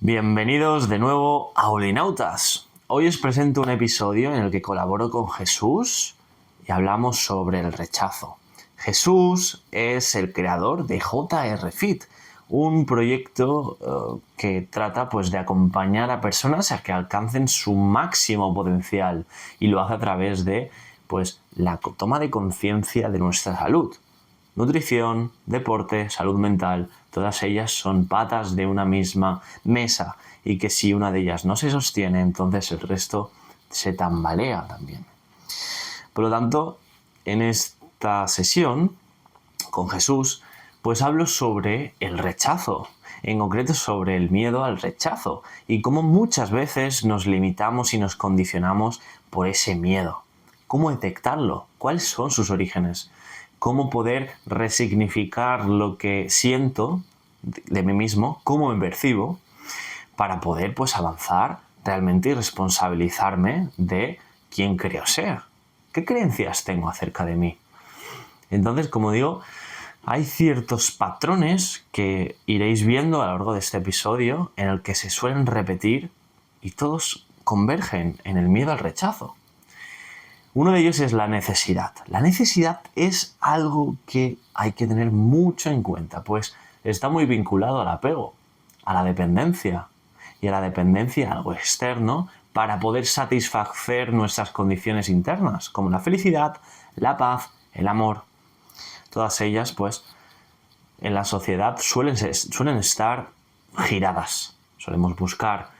Bienvenidos de nuevo a Olinautas. Hoy os presento un episodio en el que colaboro con Jesús y hablamos sobre el rechazo. Jesús es el creador de JR Fit, un proyecto que trata de acompañar a personas a que alcancen su máximo potencial y lo hace a través de la toma de conciencia de nuestra salud. Nutrición, deporte, salud mental, todas ellas son patas de una misma mesa y que si una de ellas no se sostiene, entonces el resto se tambalea también. Por lo tanto, en esta sesión con Jesús, hablo sobre el rechazo, en concreto sobre el miedo al rechazo y cómo muchas veces nos limitamos y nos condicionamos por ese miedo. ¿Cómo detectarlo? ¿Cuáles son sus orígenes? Cómo poder resignificar lo que siento de mí mismo, cómo me percibo, para poder avanzar realmente y responsabilizarme de quién creo ser. ¿Qué creencias tengo acerca de mí? Entonces, como digo, hay ciertos patrones que iréis viendo a lo largo de este episodio en el que se suelen repetir y todos convergen en el miedo al rechazo. Uno de ellos es la necesidad. La necesidad es algo que hay que tener mucho en cuenta, pues está muy vinculado al apego, a la dependencia y a la dependencia a algo externo para poder satisfacer nuestras condiciones internas, como la felicidad, la paz, el amor. Todas ellas, en la sociedad suelen estar giradas. Solemos buscar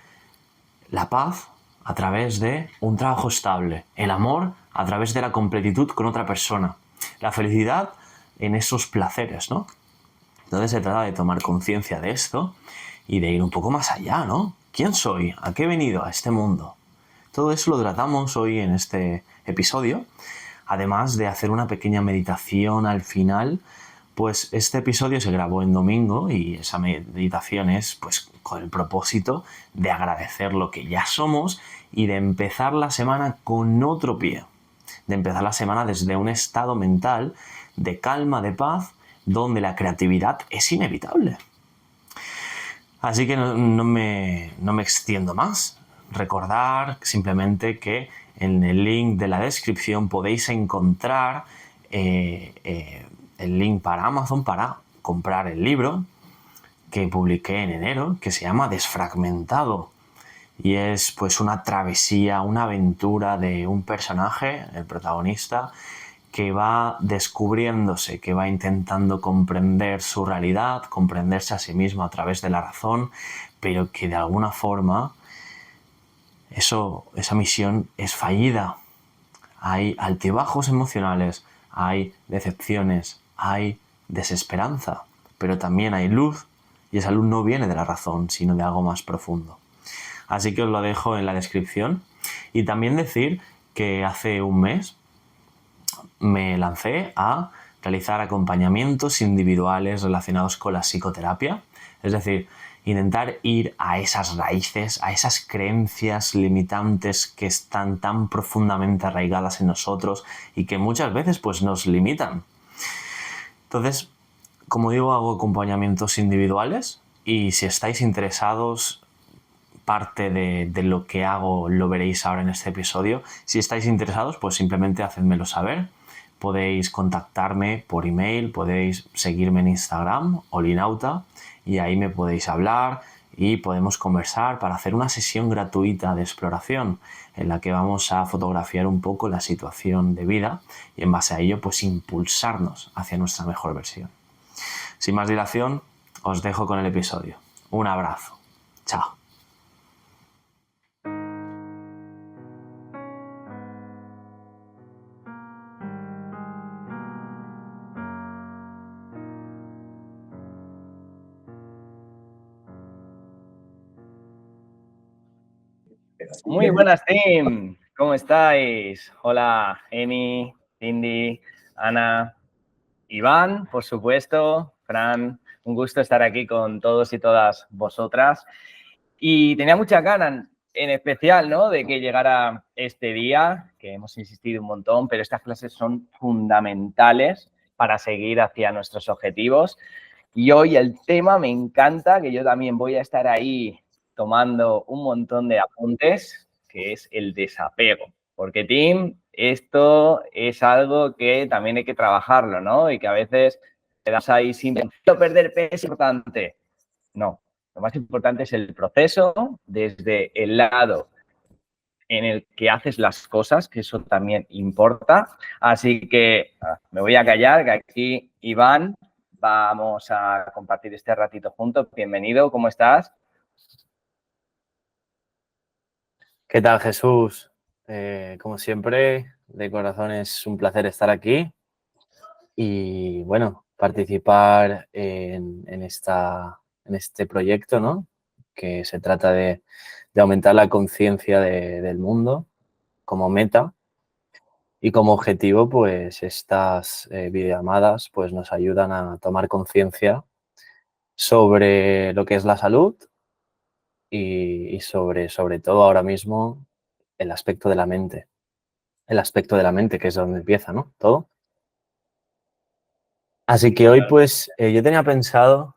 la paz a través de un trabajo estable, el amor a través de la completitud con otra persona, la felicidad en esos placeres, ¿no? Entonces se trata de tomar conciencia de esto y de ir un poco más allá, ¿no? ¿Quién soy? ¿A qué he venido a este mundo? Todo eso lo tratamos hoy en este episodio, además de hacer una pequeña meditación al final. Este episodio se grabó en domingo y esa meditación es con el propósito de agradecer lo que ya somos y de empezar la semana con otro pie. De empezar la semana desde un estado mental de calma, de paz, donde la creatividad es inevitable. Así que no me extiendo más. Recordar simplemente que en el link de la descripción podéis encontrar el link para Amazon para comprar el libro que publiqué en enero, que se llama Desfragmentado. Y es una travesía, una aventura de un personaje, el protagonista, que va descubriéndose, que va intentando comprender su realidad, comprenderse a sí mismo a través de la razón, pero que de alguna forma esa misión es fallida. Hay altibajos emocionales, hay decepciones, hay desesperanza, pero también hay luz, y esa luz no viene de la razón, sino de algo más profundo. Así que os lo dejo en la descripción. Y también decir que hace un mes me lancé a realizar acompañamientos individuales relacionados con la psicoterapia. Es decir, intentar ir a esas raíces, a esas creencias limitantes que están tan profundamente arraigadas en nosotros y que muchas veces nos limitan. Entonces, como digo, hago acompañamientos individuales y si estáis interesados, parte de lo que hago lo veréis ahora en este episodio. Si estáis interesados, simplemente hacedmelo saber. Podéis contactarme por email, podéis seguirme en Instagram, Olinauta, y ahí me podéis hablar y podemos conversar para hacer una sesión gratuita de exploración en la que vamos a fotografiar un poco la situación de vida y en base a ello impulsarnos hacia nuestra mejor versión. Sin más dilación, os dejo con el episodio. Un abrazo. Chao. Muy buenas, team. ¿Cómo estáis? Hola, Emi, Cindy, Ana, Iván, por supuesto, Fran. Un gusto estar aquí con todos y todas vosotras. Y tenía muchas ganas, en especial, ¿no?, de que llegara este día, que hemos insistido un montón, pero estas clases son fundamentales para seguir hacia nuestros objetivos. Y hoy el tema me encanta, que yo también voy a estar ahí tomando un montón de apuntes, que es el desapego. Porque, Tim, esto es algo que también hay que trabajarlo, ¿no? Y que a veces te das ahí sin perder peso importante. No, lo más importante es el proceso desde el lado en el que haces las cosas, que eso también importa. Así que me voy a callar, que aquí Iván, vamos a compartir este ratito juntos. Bienvenido, ¿cómo estás? ¿Qué tal, Jesús? Como siempre, de corazón es un placer estar aquí y, bueno, participar en este proyecto, ¿no? Que se trata de aumentar la conciencia del mundo como meta y como objetivo, pues estas videollamadas pues, nos ayudan a tomar conciencia sobre lo que es la salud y sobre todo ahora mismo el aspecto de la mente. El aspecto de la mente, que es donde empieza, ¿no? Todo. Así que hoy, pues, yo tenía pensado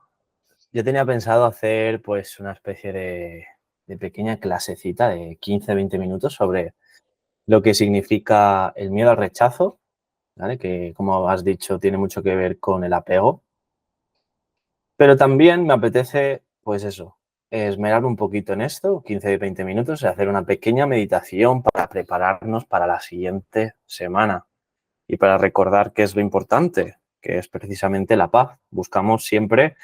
hacer, pues, una especie de pequeña clasecita de 15-20 minutos sobre lo que significa el miedo al rechazo, ¿vale? Que, como has dicho, tiene mucho que ver con el apego. Pero también me apetece, pues eso, esmerar un poquito en esto, 15-20 minutos, y hacer una pequeña meditación para prepararnos para la siguiente semana. Y para recordar qué es lo importante, que es precisamente la paz. Buscamos siempre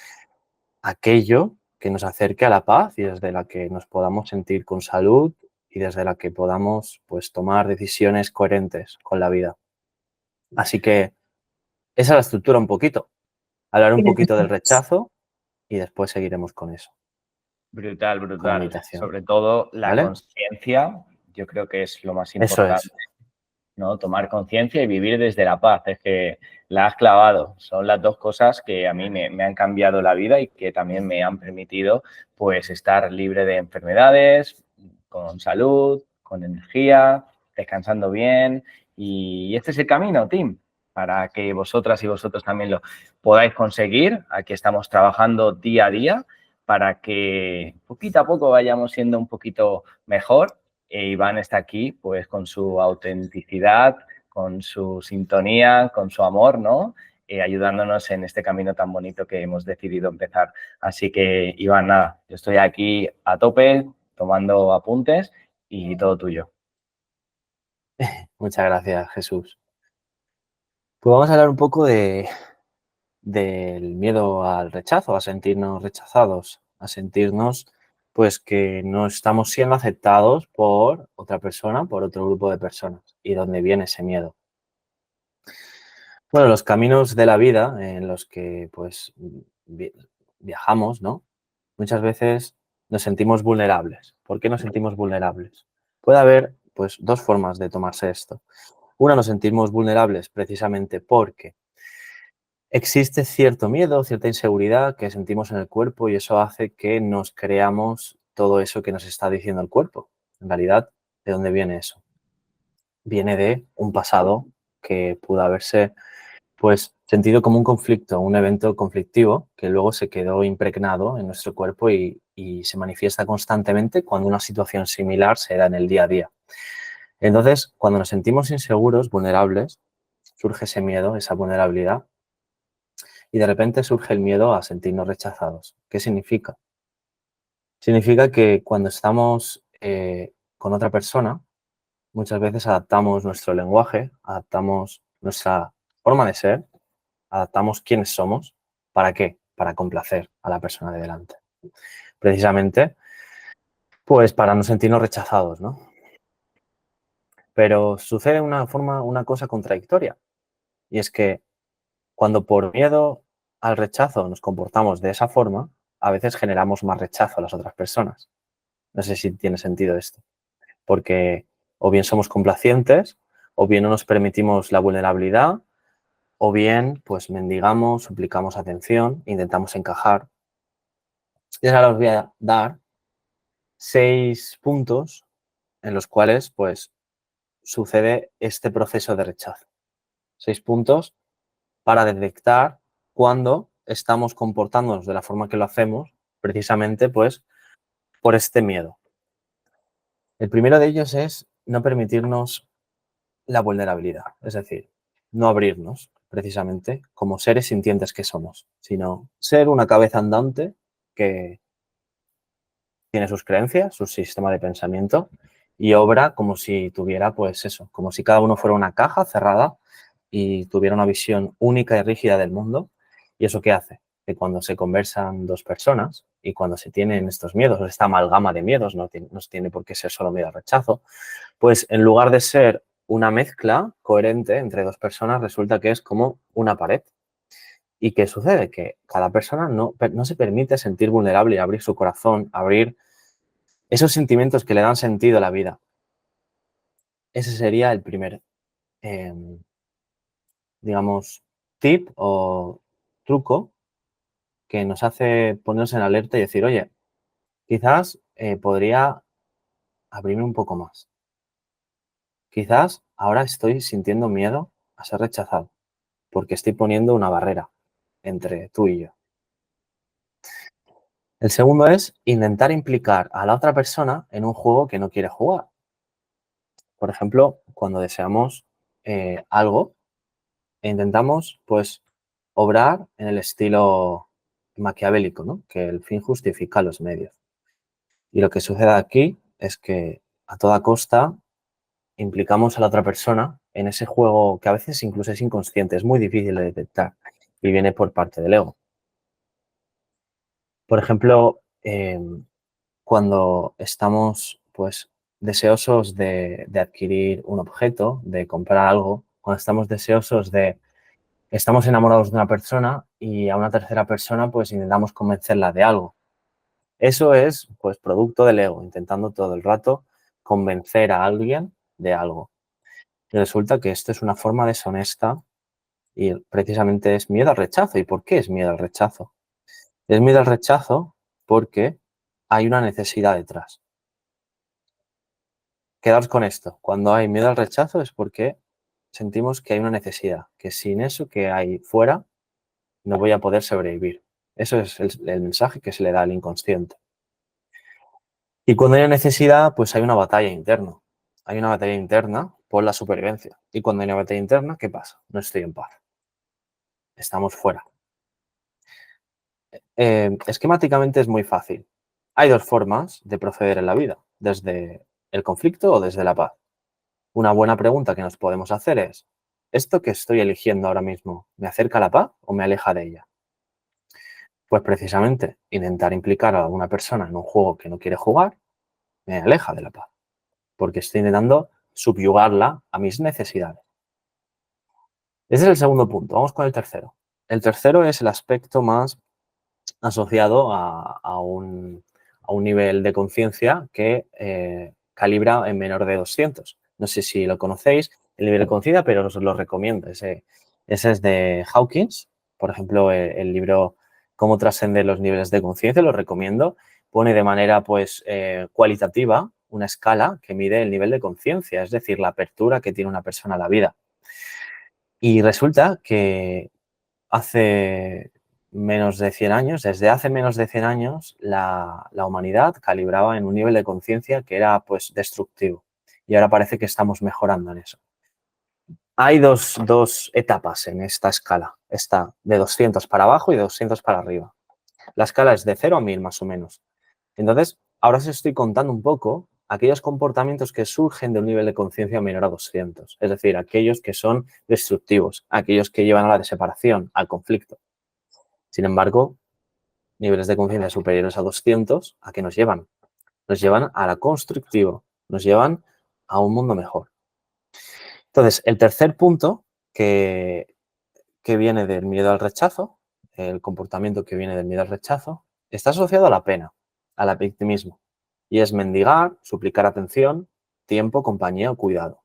aquello que nos acerque a la paz y desde la que nos podamos sentir con salud y desde la que podamos, pues, tomar decisiones coherentes con la vida. Así que esa es la estructura un poquito. Hablar un poquito del rechazo y después seguiremos con eso, Brutal, con la brutal. meditación. Sobre todo la ¿Vale? conciencia, yo creo que es lo más Eso importante, es. ¿no? Tomar conciencia y vivir desde la paz. Es que la has clavado. Son las dos cosas que a mí me han cambiado la vida y que también me han permitido, pues, estar libre de enfermedades, con salud, con energía, descansando bien. Y este es el camino, Tim, para que vosotras y vosotros también lo podáis conseguir. Aquí estamos trabajando día a día para que poquito a poco vayamos siendo un poquito mejor. Iván está aquí, pues, con su autenticidad, con su sintonía, con su amor, ¿no? Ayudándonos en este camino tan bonito que hemos decidido empezar. Así que, Iván, nada, yo estoy aquí a tope, tomando apuntes y todo tuyo. Muchas gracias, Jesús. Pues vamos a hablar un poco del miedo al rechazo, a sentirnos rechazados, a sentirnos, pues, que no estamos siendo aceptados por otra persona, por otro grupo de personas. ¿Y dónde viene ese miedo? Bueno, los caminos de la vida en los que, pues, viajamos, ¿no? Muchas veces nos sentimos vulnerables. ¿Por qué nos sentimos vulnerables? Puede haber, pues, dos formas de tomarse esto. Una, nos sentimos vulnerables precisamente porque existe cierto miedo, cierta inseguridad que sentimos en el cuerpo y eso hace que nos creamos todo eso que nos está diciendo el cuerpo. En realidad, ¿de dónde viene eso? Viene de un pasado que pudo haberse, pues, sentido como un conflicto, un evento conflictivo que luego se quedó impregnado en nuestro cuerpo y se manifiesta constantemente cuando una situación similar se da en el día a día. Entonces, cuando nos sentimos inseguros, vulnerables, surge ese miedo, esa vulnerabilidad. Y de repente surge el miedo a sentirnos rechazados. ¿Qué significa? Significa que cuando estamos con otra persona, muchas veces adaptamos nuestro lenguaje, adaptamos nuestra forma de ser, adaptamos quiénes somos. ¿Para qué? Para complacer a la persona de delante. Precisamente, pues para no sentirnos rechazados, ¿no? Pero sucede una cosa contradictoria. Y es que cuando por miedo al rechazo nos comportamos de esa forma, a veces generamos más rechazo a las otras personas. No sé si tiene sentido esto, porque o bien somos complacientes, o bien no nos permitimos la vulnerabilidad, o bien pues mendigamos, suplicamos atención, intentamos encajar. Y ahora os voy a dar 6 puntos en los cuales pues sucede este proceso de rechazo. 6 puntos para detectar cuando estamos comportándonos de la forma que lo hacemos, precisamente pues por este miedo. El primero de ellos es no permitirnos la vulnerabilidad, es decir, no abrirnos precisamente como seres sintientes que somos, sino ser una cabeza andante que tiene sus creencias, su sistema de pensamiento y obra como si tuviera, pues eso, como si cada uno fuera una caja cerrada y tuviera una visión única y rígida del mundo. ¿Y eso qué hace? Que cuando se conversan dos personas y cuando se tienen estos miedos, o esta amalgama de miedos, no tiene por qué ser solo miedo al rechazo, pues en lugar de ser una mezcla coherente entre dos personas, resulta que es como una pared. ¿Y qué sucede? Que cada persona no se permite sentir vulnerable y abrir su corazón, abrir esos sentimientos que le dan sentido a la vida. Ese sería el primer, eh, digamos, tip o truco que nos hace ponernos en alerta y decir, oye, quizás podría abrirme un poco más. Quizás ahora estoy sintiendo miedo a ser rechazado porque estoy poniendo una barrera entre tú y yo. El segundo es intentar implicar a la otra persona en un juego que no quiere jugar. Por ejemplo, cuando deseamos algo e intentamos, pues, obrar en el estilo maquiavélico, ¿no? Que el fin justifica los medios. Y lo que sucede aquí es que a toda costa implicamos a la otra persona en ese juego que a veces incluso es inconsciente, es muy difícil de detectar y viene por parte del ego. Por ejemplo, cuando estamos, pues, deseosos de adquirir un objeto, de comprar algo, cuando estamos deseosos de estamos enamorados de una persona y a una tercera persona pues intentamos convencerla de algo. Eso es pues producto del ego, intentando todo el rato convencer a alguien de algo. Y resulta que esto es una forma deshonesta y precisamente es miedo al rechazo. ¿Y por qué es miedo al rechazo? Es miedo al rechazo porque hay una necesidad detrás. Quedaos con esto. Cuando hay miedo al rechazo es porque sentimos que hay una necesidad, que sin eso que hay fuera no voy a poder sobrevivir. Eso es el mensaje que se le da al inconsciente. Y cuando hay necesidad, pues hay una batalla interna. Hay una batalla interna por la supervivencia. Y cuando hay una batalla interna, ¿qué pasa? No estoy en paz. Estamos fuera. Esquemáticamente es muy fácil. Hay dos formas de proceder en la vida, desde el conflicto o desde la paz. Una buena pregunta que nos podemos hacer es, ¿esto que estoy eligiendo ahora mismo me acerca a la paz o me aleja de ella? Pues precisamente intentar implicar a una persona en un juego que no quiere jugar me aleja de la paz, porque estoy intentando subyugarla a mis necesidades. Ese es el segundo punto. Vamos con el tercero. El tercero es el aspecto más asociado a un nivel de conciencia que calibra en menor de 200. No sé si lo conocéis, el nivel de conciencia, pero os lo recomiendo. Ese es de Hawkins. Por ejemplo, el libro Cómo trascender los niveles de conciencia, lo recomiendo. Pone de manera pues cualitativa una escala que mide el nivel de conciencia, es decir, la apertura que tiene una persona a la vida. Y resulta que hace menos de 100 años, desde hace menos de 100 años, la humanidad calibraba en un nivel de conciencia que era pues destructivo. Y ahora parece que estamos mejorando en eso. Hay dos etapas en esta escala. Está de 200 para abajo y de 200 para arriba. La escala es de 0 a 1000 más o menos. Entonces, ahora os estoy contando un poco aquellos comportamientos que surgen de un nivel de conciencia menor a 200. Es decir, aquellos que son destructivos, aquellos que llevan a la separación, al conflicto. Sin embargo, niveles de conciencia superiores a 200, ¿a qué nos llevan? Nos llevan a la constructivo, nos llevan a un mundo mejor. Entonces, el tercer punto que viene del miedo al rechazo, el comportamiento que viene del miedo al rechazo, está asociado a la pena, al victimismo. Y es mendigar, suplicar atención, tiempo, compañía o cuidado.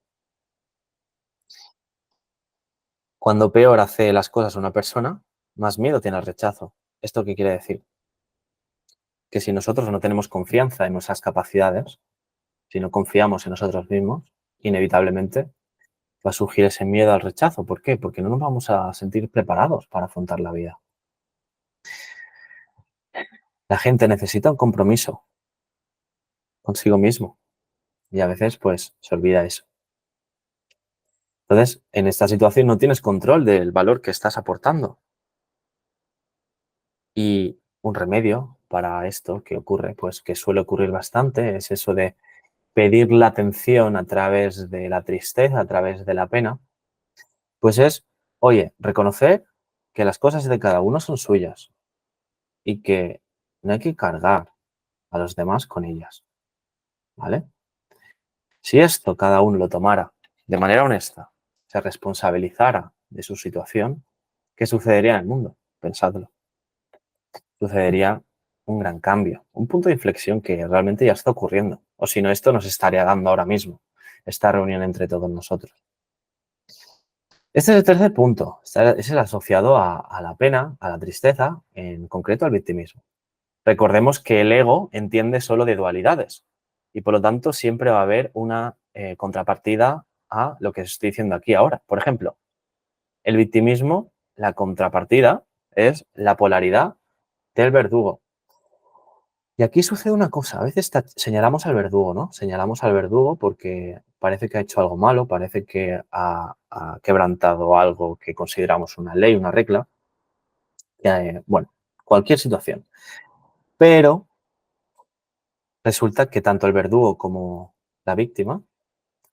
Cuando peor hace las cosas una persona, más miedo tiene al rechazo. ¿Esto qué quiere decir? Que si nosotros no tenemos confianza en nuestras capacidades, si no confiamos en nosotros mismos, inevitablemente va a surgir ese miedo al rechazo. ¿Por qué? Porque no nos vamos a sentir preparados para afrontar la vida. La gente necesita un compromiso. consigo mismo. Y a veces, pues, se olvida eso. Entonces, en esta situación no tienes control del valor que estás aportando. Y un remedio para esto que ocurre, pues que suele ocurrir bastante, es eso de pedir la atención a través de la tristeza, a través de la pena, pues es, oye, reconocer que las cosas de cada uno son suyas y que no hay que cargar a los demás con ellas, ¿vale? Si esto cada uno lo tomara de manera honesta, se responsabilizara de su situación, ¿qué sucedería en el mundo? Pensadlo. Sucedería un gran cambio, un punto de inflexión que realmente ya está ocurriendo. O si no, esto nos estaría dando ahora mismo, esta reunión entre todos nosotros. Este es el tercer punto, es el asociado a la pena, a la tristeza, en concreto al victimismo. Recordemos que el ego entiende solo de dualidades y por lo tanto siempre va a haber una contrapartida a lo que estoy diciendo aquí ahora. Por ejemplo, el victimismo, la contrapartida es la polaridad del verdugo. Y aquí sucede una cosa, a veces señalamos al verdugo, ¿no? Señalamos al verdugo porque parece que ha hecho algo malo, parece que ha quebrantado algo que consideramos una ley, una regla, bueno, cualquier situación. Pero resulta que tanto el verdugo como la víctima,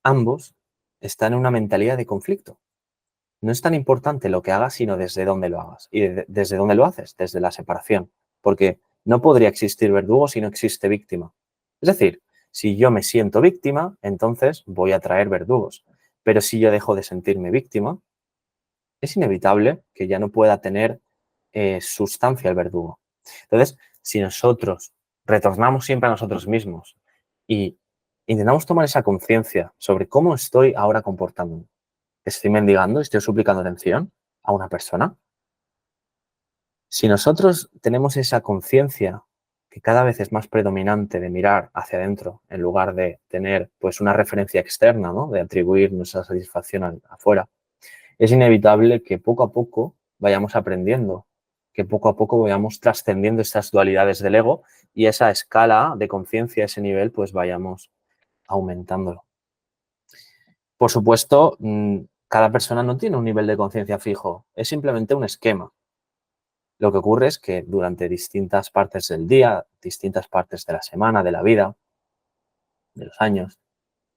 ambos están en una mentalidad de conflicto. No es tan importante lo que hagas, sino desde dónde lo hagas. ¿Y desde dónde lo haces? Desde la separación. Porque no podría existir verdugo si no existe víctima. Es decir, si yo me siento víctima, entonces voy a traer verdugos. Pero si yo dejo de sentirme víctima, es inevitable que ya no pueda tener sustancia el verdugo. Entonces, si nosotros retornamos siempre a nosotros mismos y intentamos tomar esa conciencia sobre cómo estoy ahora comportándome, estoy mendigando, estoy suplicando atención a una persona. Si nosotros tenemos esa conciencia que cada vez es más predominante de mirar hacia adentro en lugar de tener pues una referencia externa, ¿no? De atribuir nuestra satisfacción afuera, es inevitable que poco a poco vayamos aprendiendo, que poco a poco vayamos trascendiendo estas dualidades del ego y esa escala de conciencia, ese nivel, pues vayamos aumentándolo. Por supuesto, cada persona no tiene un nivel de conciencia fijo, es simplemente un esquema. Lo que ocurre es que durante distintas partes del día, distintas partes de la semana, de la vida, de los años,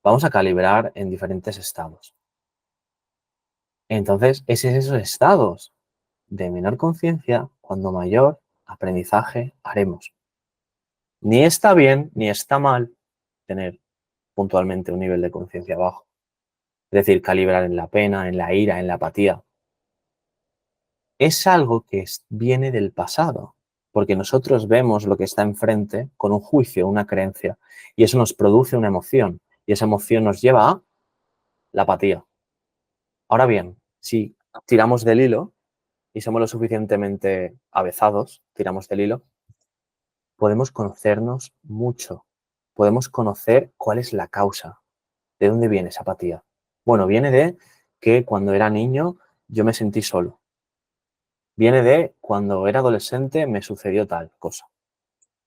vamos a calibrar en diferentes estados. Entonces, es en esos estados de menor conciencia cuando mayor aprendizaje haremos. Ni está bien ni está mal tener puntualmente un nivel de conciencia bajo. Es decir, calibrar en la pena, en la ira, en la apatía. Es algo que viene del pasado, porque nosotros vemos lo que está enfrente con un juicio, una creencia, y eso nos produce una emoción, y esa emoción nos lleva a la apatía. Ahora bien, si tiramos del hilo y somos lo suficientemente avezados, tiramos del hilo, podemos conocernos mucho, podemos conocer cuál es la causa, de dónde viene esa apatía. Bueno, viene de que cuando era niño yo me sentí solo. Viene de cuando era adolescente me sucedió tal cosa.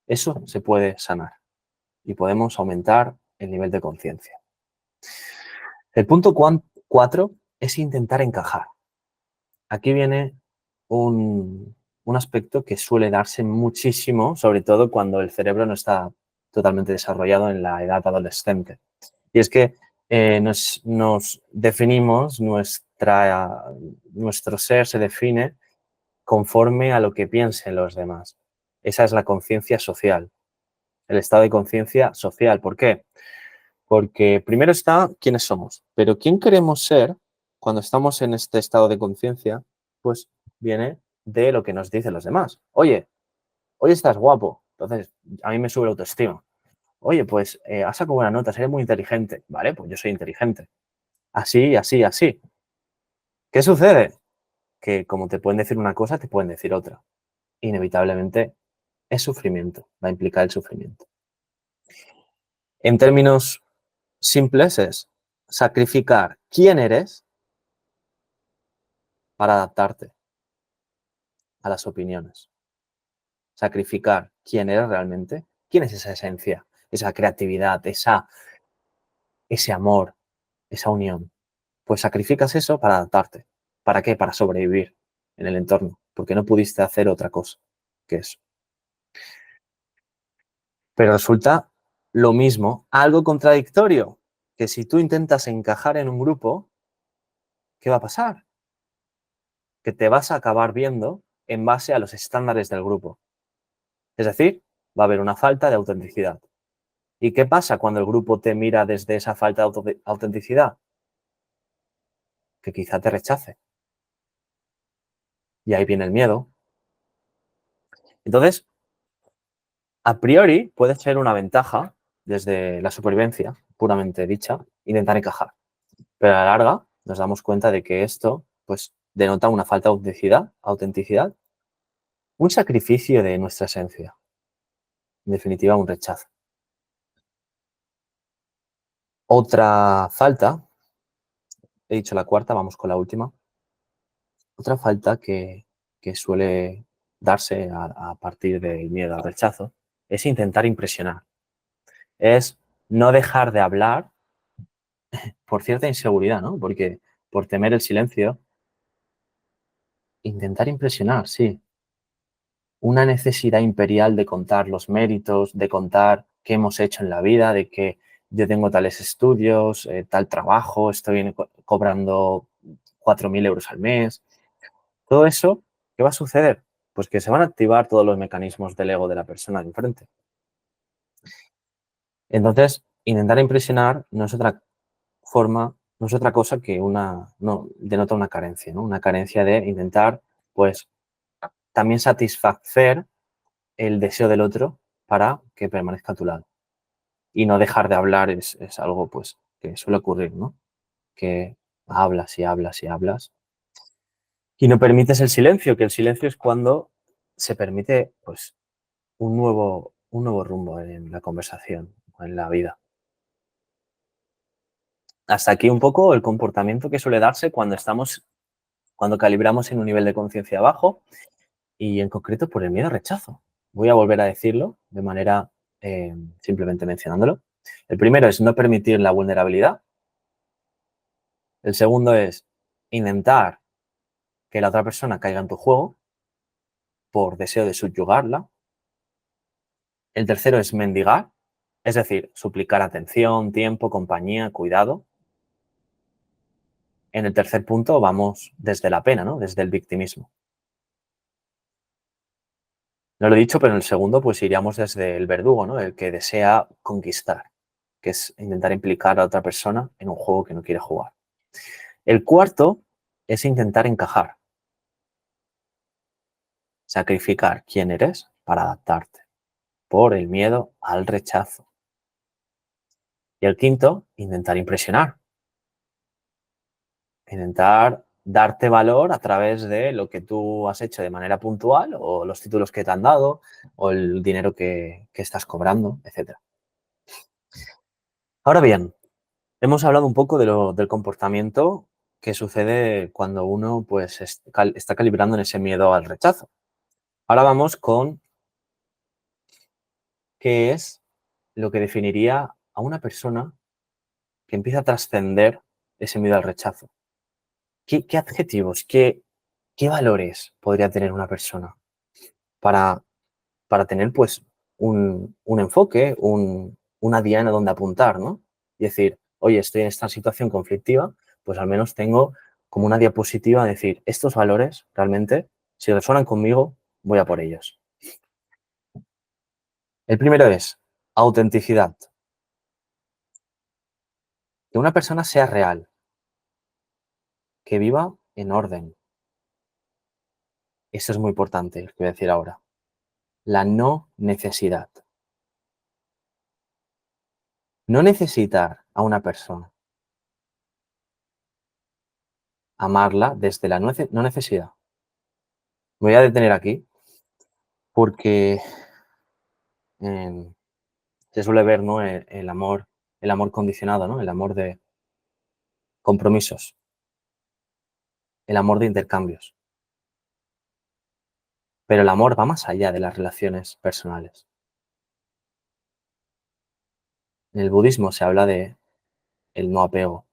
Eso se puede sanar y podemos aumentar el nivel de conciencia. El punto 4 es intentar encajar. Aquí viene un aspecto que suele darse muchísimo, sobre todo cuando el cerebro no está totalmente desarrollado en la edad adolescente. Y es que nos definimos, nuestro ser se define conforme a lo que piensen los demás. Esa es la conciencia social, el estado de conciencia social. ¿Por qué? Porque primero está quiénes somos, pero quién queremos ser cuando estamos en este estado de conciencia, pues viene de lo que nos dicen los demás. Oye, hoy estás guapo, entonces a mí me sube la autoestima. Oye, pues has sacado buenas notas, eres muy inteligente. Vale, pues yo soy inteligente. Así, así, así. ¿Qué sucede? Que como te pueden decir una cosa, te pueden decir otra. Inevitablemente es sufrimiento, va a implicar el sufrimiento. En términos simples es sacrificar quién eres para adaptarte a las opiniones. Sacrificar quién eres realmente, quién es esa esencia. esa creatividad, ese amor, esa unión. Pues sacrificas eso para adaptarte. ¿Para qué? Para sobrevivir en el entorno, porque no pudiste hacer otra cosa que eso. Pero resulta lo mismo, algo contradictorio, que si tú intentas encajar en un grupo, ¿qué va a pasar? Que te vas a acabar viendo en base a los estándares del grupo. Es decir, va a haber una falta de autenticidad. ¿Y qué pasa cuando el grupo te mira desde esa falta de autenticidad? Que quizá te rechace. Y ahí viene el miedo. Entonces, a priori puede ser una ventaja desde la supervivencia puramente dicha, intentar encajar. Pero a la larga nos damos cuenta de que esto pues denota una falta de autenticidad, un sacrificio de nuestra esencia. En definitiva, un rechazo. Otra falta, he dicho la cuarta, vamos con la última. Otra falta que suele darse a partir del miedo al rechazo es intentar impresionar. Es no dejar de hablar por cierta inseguridad, ¿no? Porque por temer el silencio, intentar impresionar, sí. Una necesidad imperial de contar los méritos, de contar qué hemos hecho en la vida, de que yo tengo tales estudios, tal trabajo, estoy cobrando 4.000 euros al mes. Todo eso, ¿qué va a suceder? Pues que se van a activar todos los mecanismos del ego de la persona de enfrente. Entonces, intentar impresionar no es otra forma, no es otra cosa que no, denota una carencia, ¿no? Una carencia de intentar, pues, también satisfacer el deseo del otro para que permanezca a tu lado. Y no dejar de hablar es algo, pues, que suele ocurrir, ¿no? Que hablas y hablas y hablas y no permites el silencio, que el silencio es cuando se permite, pues, un nuevo rumbo en la conversación o en la vida. Hasta aquí un poco el comportamiento que suele darse cuando calibramos en un nivel de conciencia bajo y en concreto por el miedo al rechazo. Voy a volver a decirlo de manera simplemente mencionándolo. El primero es no permitir la vulnerabilidad. El segundo es intentar que la otra persona caiga en tu juego por deseo de subyugarla. El tercero es mendigar, es decir, suplicar atención, tiempo, compañía, cuidado. En el tercer punto vamos desde la pena, ¿no? Desde el victimismo. No lo he dicho, pero en el segundo pues iríamos desde el verdugo, ¿no? El que desea conquistar, que es intentar implicar a otra persona en un juego que no quiere jugar. El cuarto es intentar encajar, sacrificar quién eres para adaptarte, por el miedo al rechazo. Y el quinto, intentar impresionar, intentar darte valor a través de lo que tú has hecho de manera puntual o los títulos que te han dado o el dinero que estás cobrando, etc. Ahora bien, hemos hablado un poco del comportamiento que sucede cuando uno pues, está calibrando en ese miedo al rechazo. Ahora vamos con qué es lo que definiría a una persona que empieza a trascender ese miedo al rechazo. ¿Qué adjetivos, qué valores podría tener una persona para, para tener pues un enfoque, una diana donde apuntar, ¿no? Y decir, oye, estoy en esta situación conflictiva, pues al menos tengo como una diapositiva de decir, estos valores realmente, si resuenan conmigo, voy a por ellos. El primero es autenticidad. Que una persona sea real, que viva en orden. Eso es muy importante, lo que voy a decir ahora. La no necesidad. No necesitar a una persona. Amarla desde la no necesidad. Me voy a detener aquí porque se suele ver, ¿no? El amor condicionado, ¿no? El amor de compromisos, el amor de intercambios. Pero el amor va más allá de las relaciones personales. En el budismo se habla de el no apego.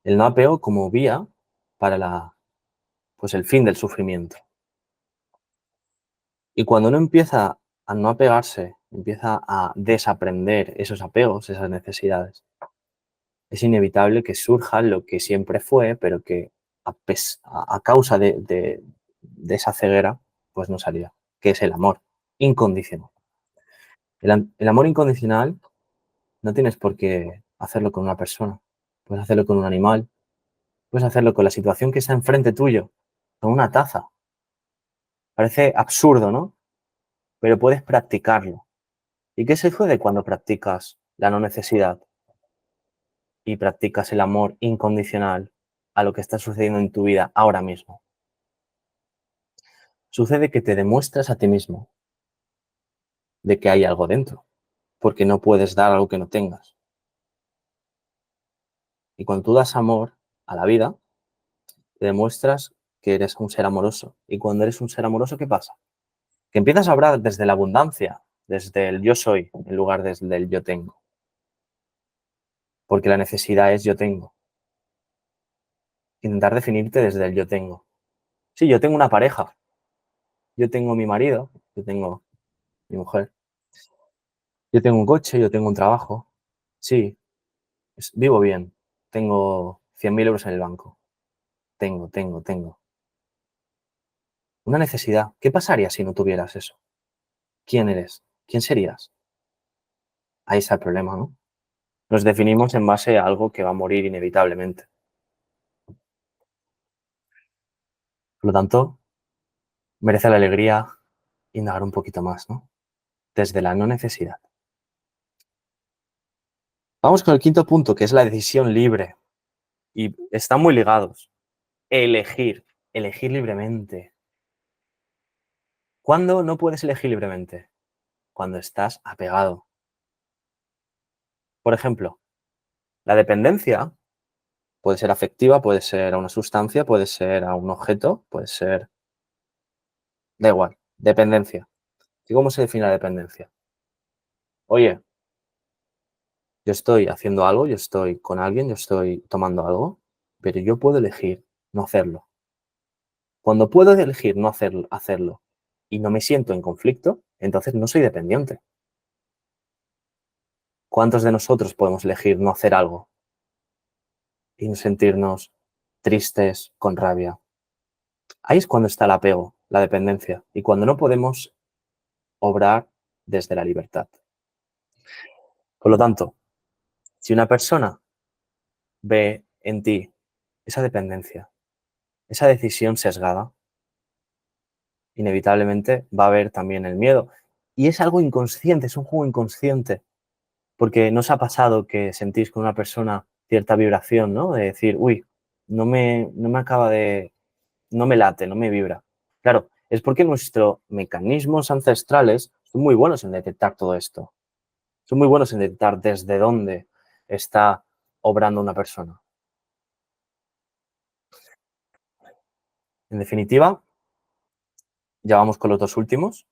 El no apego como vía para pues el fin del sufrimiento. Y cuando uno empieza a no apegarse, empieza a desaprender esos apegos, esas necesidades, es inevitable que surja lo que siempre fue, pero que a causa de esa ceguera, pues no salía, que es el amor incondicional. El amor incondicional no tienes por qué hacerlo con una persona, puedes hacerlo con un animal, puedes hacerlo con la situación que está enfrente tuyo, con una taza. Parece absurdo, ¿no? Pero puedes practicarlo. ¿Y qué se sucede cuando practicas la no necesidad y practicas el amor incondicional a lo que está sucediendo en tu vida ahora mismo? Sucede que te demuestras a ti mismo de que hay algo dentro, porque no puedes dar algo que no tengas. Y cuando tú das amor a la vida, te demuestras que eres un ser amoroso. Y cuando eres un ser amoroso, ¿qué pasa? Que empiezas a hablar desde la abundancia, desde el yo soy, en lugar desde el yo tengo. Porque la necesidad es yo tengo. Intentar definirte desde el yo tengo. Sí, yo tengo una pareja, yo tengo mi marido, yo tengo mi mujer, yo tengo un coche, yo tengo un trabajo. Sí, vivo bien, tengo 100.000 euros en el banco. Tengo. Una necesidad. ¿Qué pasaría si no tuvieras eso? ¿Quién eres? ¿Quién serías? Ahí está el problema, ¿no? Nos definimos en base a algo que va a morir inevitablemente. Por lo tanto, merece la alegría indagar un poquito más, ¿no? Desde la no necesidad. Vamos con el quinto punto, que es la decisión libre. Y están muy ligados. Elegir. Elegir libremente. ¿Cuándo no puedes elegir libremente? Cuando estás apegado. Por ejemplo, la dependencia puede ser afectiva, puede ser a una sustancia, puede ser a un objeto, puede ser... Da igual. Dependencia. ¿Y cómo se define la dependencia? Oye, yo estoy haciendo algo, yo estoy con alguien, yo estoy tomando algo, pero yo puedo elegir no hacerlo. Cuando puedo elegir no hacerlo y no me siento en conflicto, entonces no soy dependiente. ¿Cuántos de nosotros podemos elegir no hacer algo y no sentirnos tristes, con rabia? Ahí es cuando está el apego, la dependencia, y cuando no podemos obrar desde la libertad. Por lo tanto, si una persona ve en ti esa dependencia, esa decisión sesgada, inevitablemente va a haber también el miedo. Y es algo inconsciente, es un juego inconsciente, porque nos ha pasado que sentís con una persona cierta vibración, ¿no? De decir, uy, no me acaba de, no me late, no me vibra. Claro, es porque nuestros mecanismos ancestrales son muy buenos en detectar todo esto. Son muy buenos en detectar desde dónde está obrando una persona. En definitiva, ya vamos con los dos últimos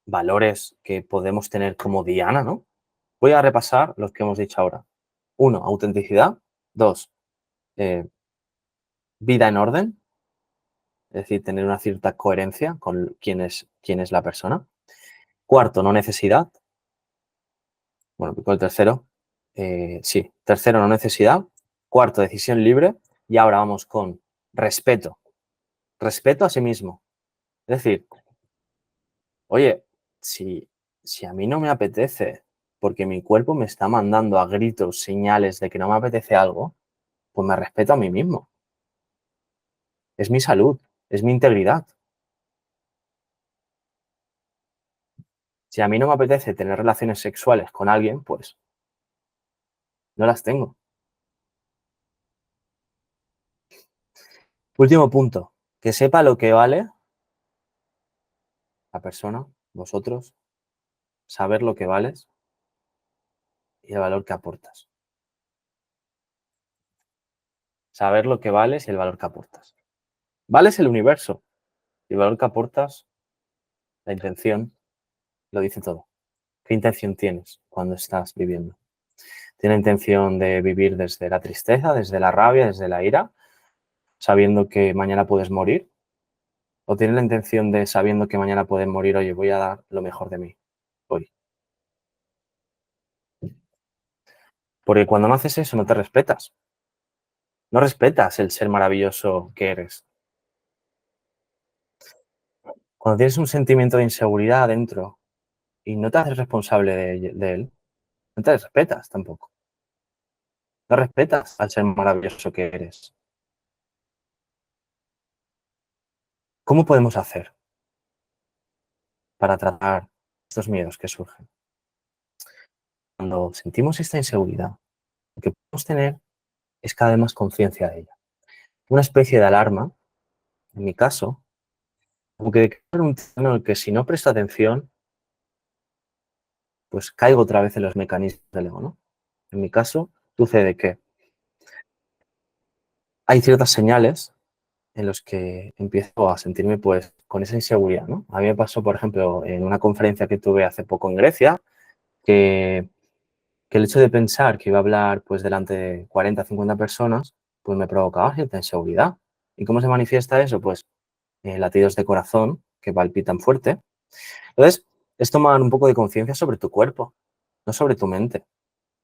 valores que podemos tener como Diana, ¿no? Voy a repasar los que hemos dicho ahora. 1, autenticidad. 2, vida en orden, es decir, tener una cierta coherencia con quién es la persona. Cuarto, no necesidad. Bueno, con el tercero, sí, tercero, no necesidad. Cuarto, decisión libre. Y ahora vamos con respeto. Respeto a sí mismo. Es decir, oye, si a mí no me apetece, porque mi cuerpo me está mandando a gritos señales de que no me apetece algo, pues me respeto a mí mismo. Es mi salud, es mi integridad. Si a mí no me apetece tener relaciones sexuales con alguien, pues no las tengo. Último punto, que sepa lo que vale la persona, vosotros, saber lo que vales y el valor que aportas. Saber lo que vales y el valor que aportas. Vales el universo y el valor que aportas, la intención, lo dice todo. ¿Qué intención tienes cuando estás viviendo? ¿Tienes intención de vivir desde la tristeza, desde la rabia, desde la ira, sabiendo que mañana puedes morir? ¿O tienes la intención de, sabiendo que mañana puedes morir, oye, voy a dar lo mejor de mí hoy? Porque cuando no haces eso, no te respetas. No respetas el ser maravilloso que eres. Cuando tienes un sentimiento de inseguridad dentro y no te haces responsable de él, no te respetas tampoco. No respetas al ser maravilloso que eres. ¿Cómo podemos hacer para tratar estos miedos que surgen? Cuando sentimos esta inseguridad, lo que podemos tener es cada vez más conciencia de ella. Una especie de alarma, en mi caso, como que en un terreno en el que si no presto atención, pues caigo otra vez en los mecanismos del ego, ¿no? En mi caso, sucede que hay ciertas señales en los que empiezo a sentirme pues con esa inseguridad, ¿no? A mí me pasó, por ejemplo, en una conferencia que tuve hace poco en Grecia, que, que el hecho de pensar que iba a hablar pues delante de 40, 50 personas, pues me provocaba cierta inseguridad. ¿Y cómo se manifiesta eso? Pues latidos de corazón que palpitan fuerte. Entonces, es tomar un poco de conciencia sobre tu cuerpo, no sobre tu mente,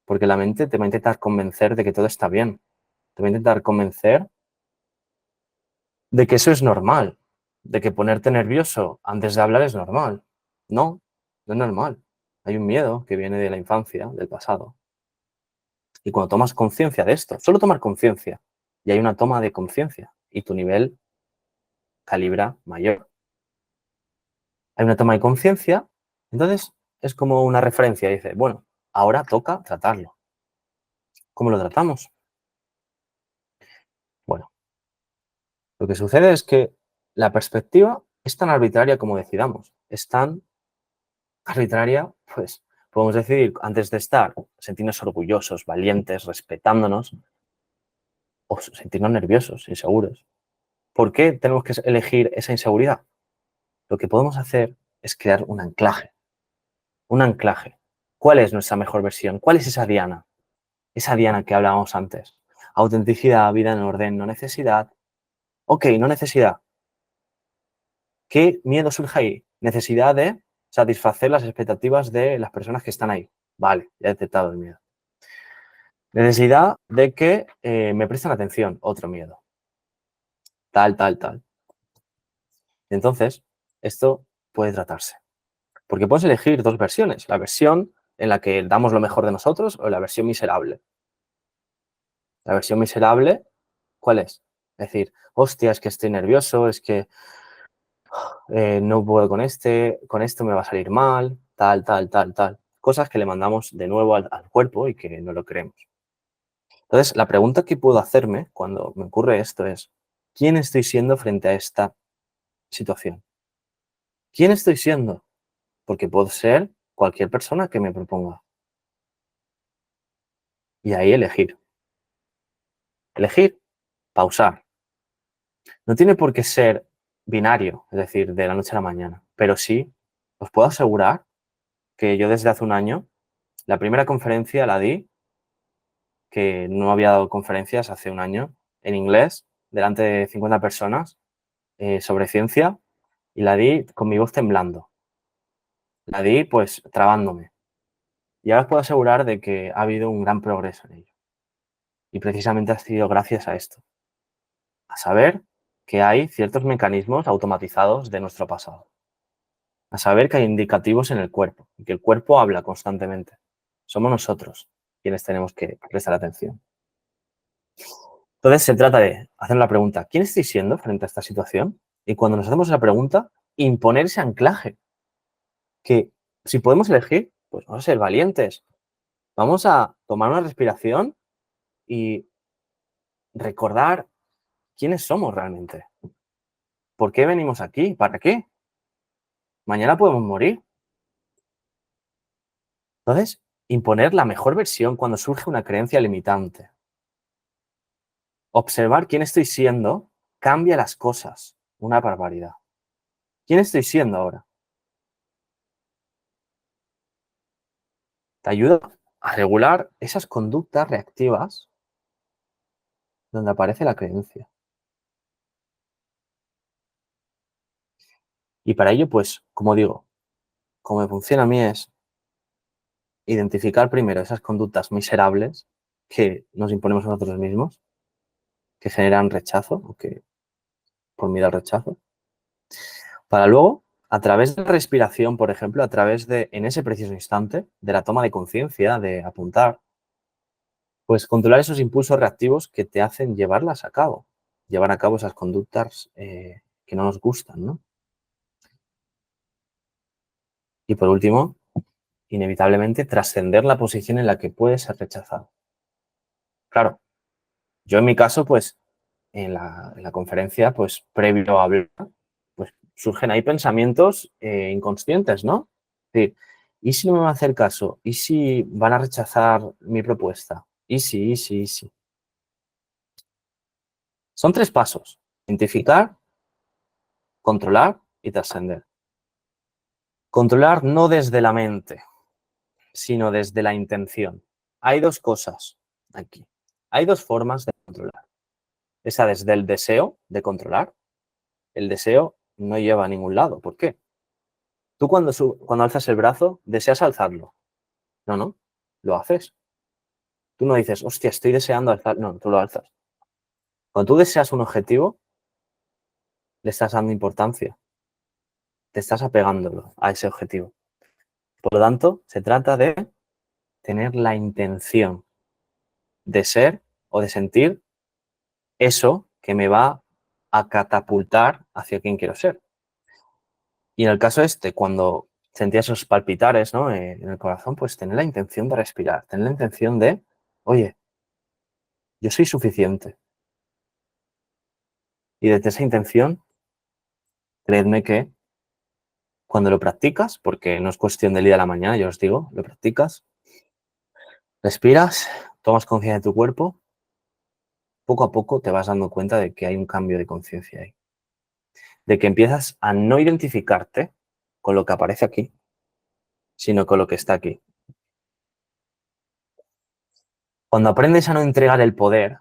porque la mente te va a intentar convencer de que todo está bien, te va a intentar convencer de que eso es normal, de que ponerte nervioso antes de hablar es normal. No, no es normal. Hay un miedo que viene de la infancia, del pasado. Y cuando tomas conciencia de esto, solo tomar conciencia, y hay una toma de conciencia, y tu nivel calibra mayor. Hay una toma de conciencia, entonces es como una referencia, dice, bueno, ahora toca tratarlo. ¿Cómo lo tratamos? Bueno, lo que sucede es que la perspectiva es tan arbitraria como decidamos, es tan arbitraria, pues podemos decidir antes de estar, sentirnos orgullosos, valientes, respetándonos, o sentirnos nerviosos, inseguros. ¿Por qué tenemos que elegir esa inseguridad? Lo que podemos hacer es crear un anclaje. Un anclaje. ¿Cuál es nuestra mejor versión? ¿Cuál es esa Diana? Esa Diana que hablábamos antes. Autenticidad, vida en orden, no necesidad. Ok, no necesidad. ¿Qué miedo surge ahí? Necesidad de satisfacer las expectativas de las personas que están ahí. Vale, ya he detectado el miedo. Necesidad de que me presten atención, otro miedo. Tal, tal, tal. Entonces, esto puede tratarse. Porque puedes elegir dos versiones. La versión en la que damos lo mejor de nosotros o la versión miserable. La versión miserable, ¿cuál es? Es decir, hostia, es que estoy nervioso, es que no puedo con esto me va a salir mal, tal, tal, tal, tal. Cosas que le mandamos de nuevo al cuerpo y que no lo creemos. Entonces, la pregunta que puedo hacerme cuando me ocurre esto es, ¿quién estoy siendo frente a esta situación? ¿Quién estoy siendo? Porque puedo ser cualquier persona que me proponga. Y ahí elegir. Elegir, pausar. No tiene por qué ser binario, es decir, de la noche a la mañana, pero sí, os puedo asegurar que yo desde hace un año, la primera conferencia la di, que no había dado conferencias hace un año, en inglés, delante de 50 personas, sobre ciencia, y la di con mi voz temblando. La di pues trabándome. Y ahora os puedo asegurar de que ha habido un gran progreso en ello. Y precisamente ha sido gracias a esto. A saber que hay ciertos mecanismos automatizados de nuestro pasado. A saber que hay indicativos en el cuerpo y que el cuerpo habla constantemente. Somos nosotros quienes tenemos que prestar atención. Entonces se trata de hacer la pregunta, ¿quién estoy siendo frente a esta situación? Y cuando nos hacemos la pregunta, imponer ese anclaje. Que si podemos elegir, pues vamos a ser valientes. Vamos a tomar una respiración y recordar quiénes somos realmente. ¿Por qué venimos aquí? ¿Para qué? Mañana podemos morir. Entonces, imponer la mejor versión cuando surge una creencia limitante. Observar quién estoy siendo cambia las cosas. Una barbaridad. ¿Quién estoy siendo ahora? Te ayuda a regular esas conductas reactivas donde aparece la creencia. Y para ello, pues, como digo, como me funciona a mí es identificar primero esas conductas miserables que nos imponemos a nosotros mismos, que generan rechazo o que por miedo al rechazo, para luego, a través de la respiración, por ejemplo, a través de, en ese preciso instante, de la toma de conciencia, de apuntar, pues controlar esos impulsos reactivos que te hacen llevarlas a cabo, llevar a cabo esas conductas que no nos gustan, ¿no? Y por último, inevitablemente, trascender la posición en la que puedes ser rechazado. Claro, yo en mi caso, pues, en la conferencia, pues, previo a hablar, pues, surgen ahí pensamientos inconscientes, ¿no? Es decir, ¿y si no me van a hacer caso? ¿Y si van a rechazar mi propuesta? ¿Y si? Son 3 pasos: identificar, controlar y trascender. Controlar no desde la mente, sino desde la intención. Hay 2 cosas aquí. Hay 2 formas de controlar. Esa desde el deseo de controlar. El deseo no lleva a ningún lado. ¿Por qué? Tú cuando alzas el brazo, deseas alzarlo. No, no, lo haces. Tú no dices, hostia, estoy deseando alzar. No, tú lo alzas. Cuando tú deseas un objetivo, le estás dando importancia. Te estás apegándolo a ese objetivo. Por lo tanto, se trata de tener la intención de ser o de sentir eso que me va a catapultar hacia quien quiero ser. Y en el caso este, cuando sentía esos palpitares, ¿no? En el corazón, pues tener la intención de respirar, tener la intención de, oye, yo soy suficiente. Y desde esa intención, creedme que cuando lo practicas, porque no es cuestión del día a la mañana, yo os digo, lo practicas, respiras, tomas conciencia de tu cuerpo, poco a poco te vas dando cuenta de que hay un cambio de conciencia ahí. De que empiezas a no identificarte con lo que aparece aquí, sino con lo que está aquí. Cuando aprendes a no entregar el poder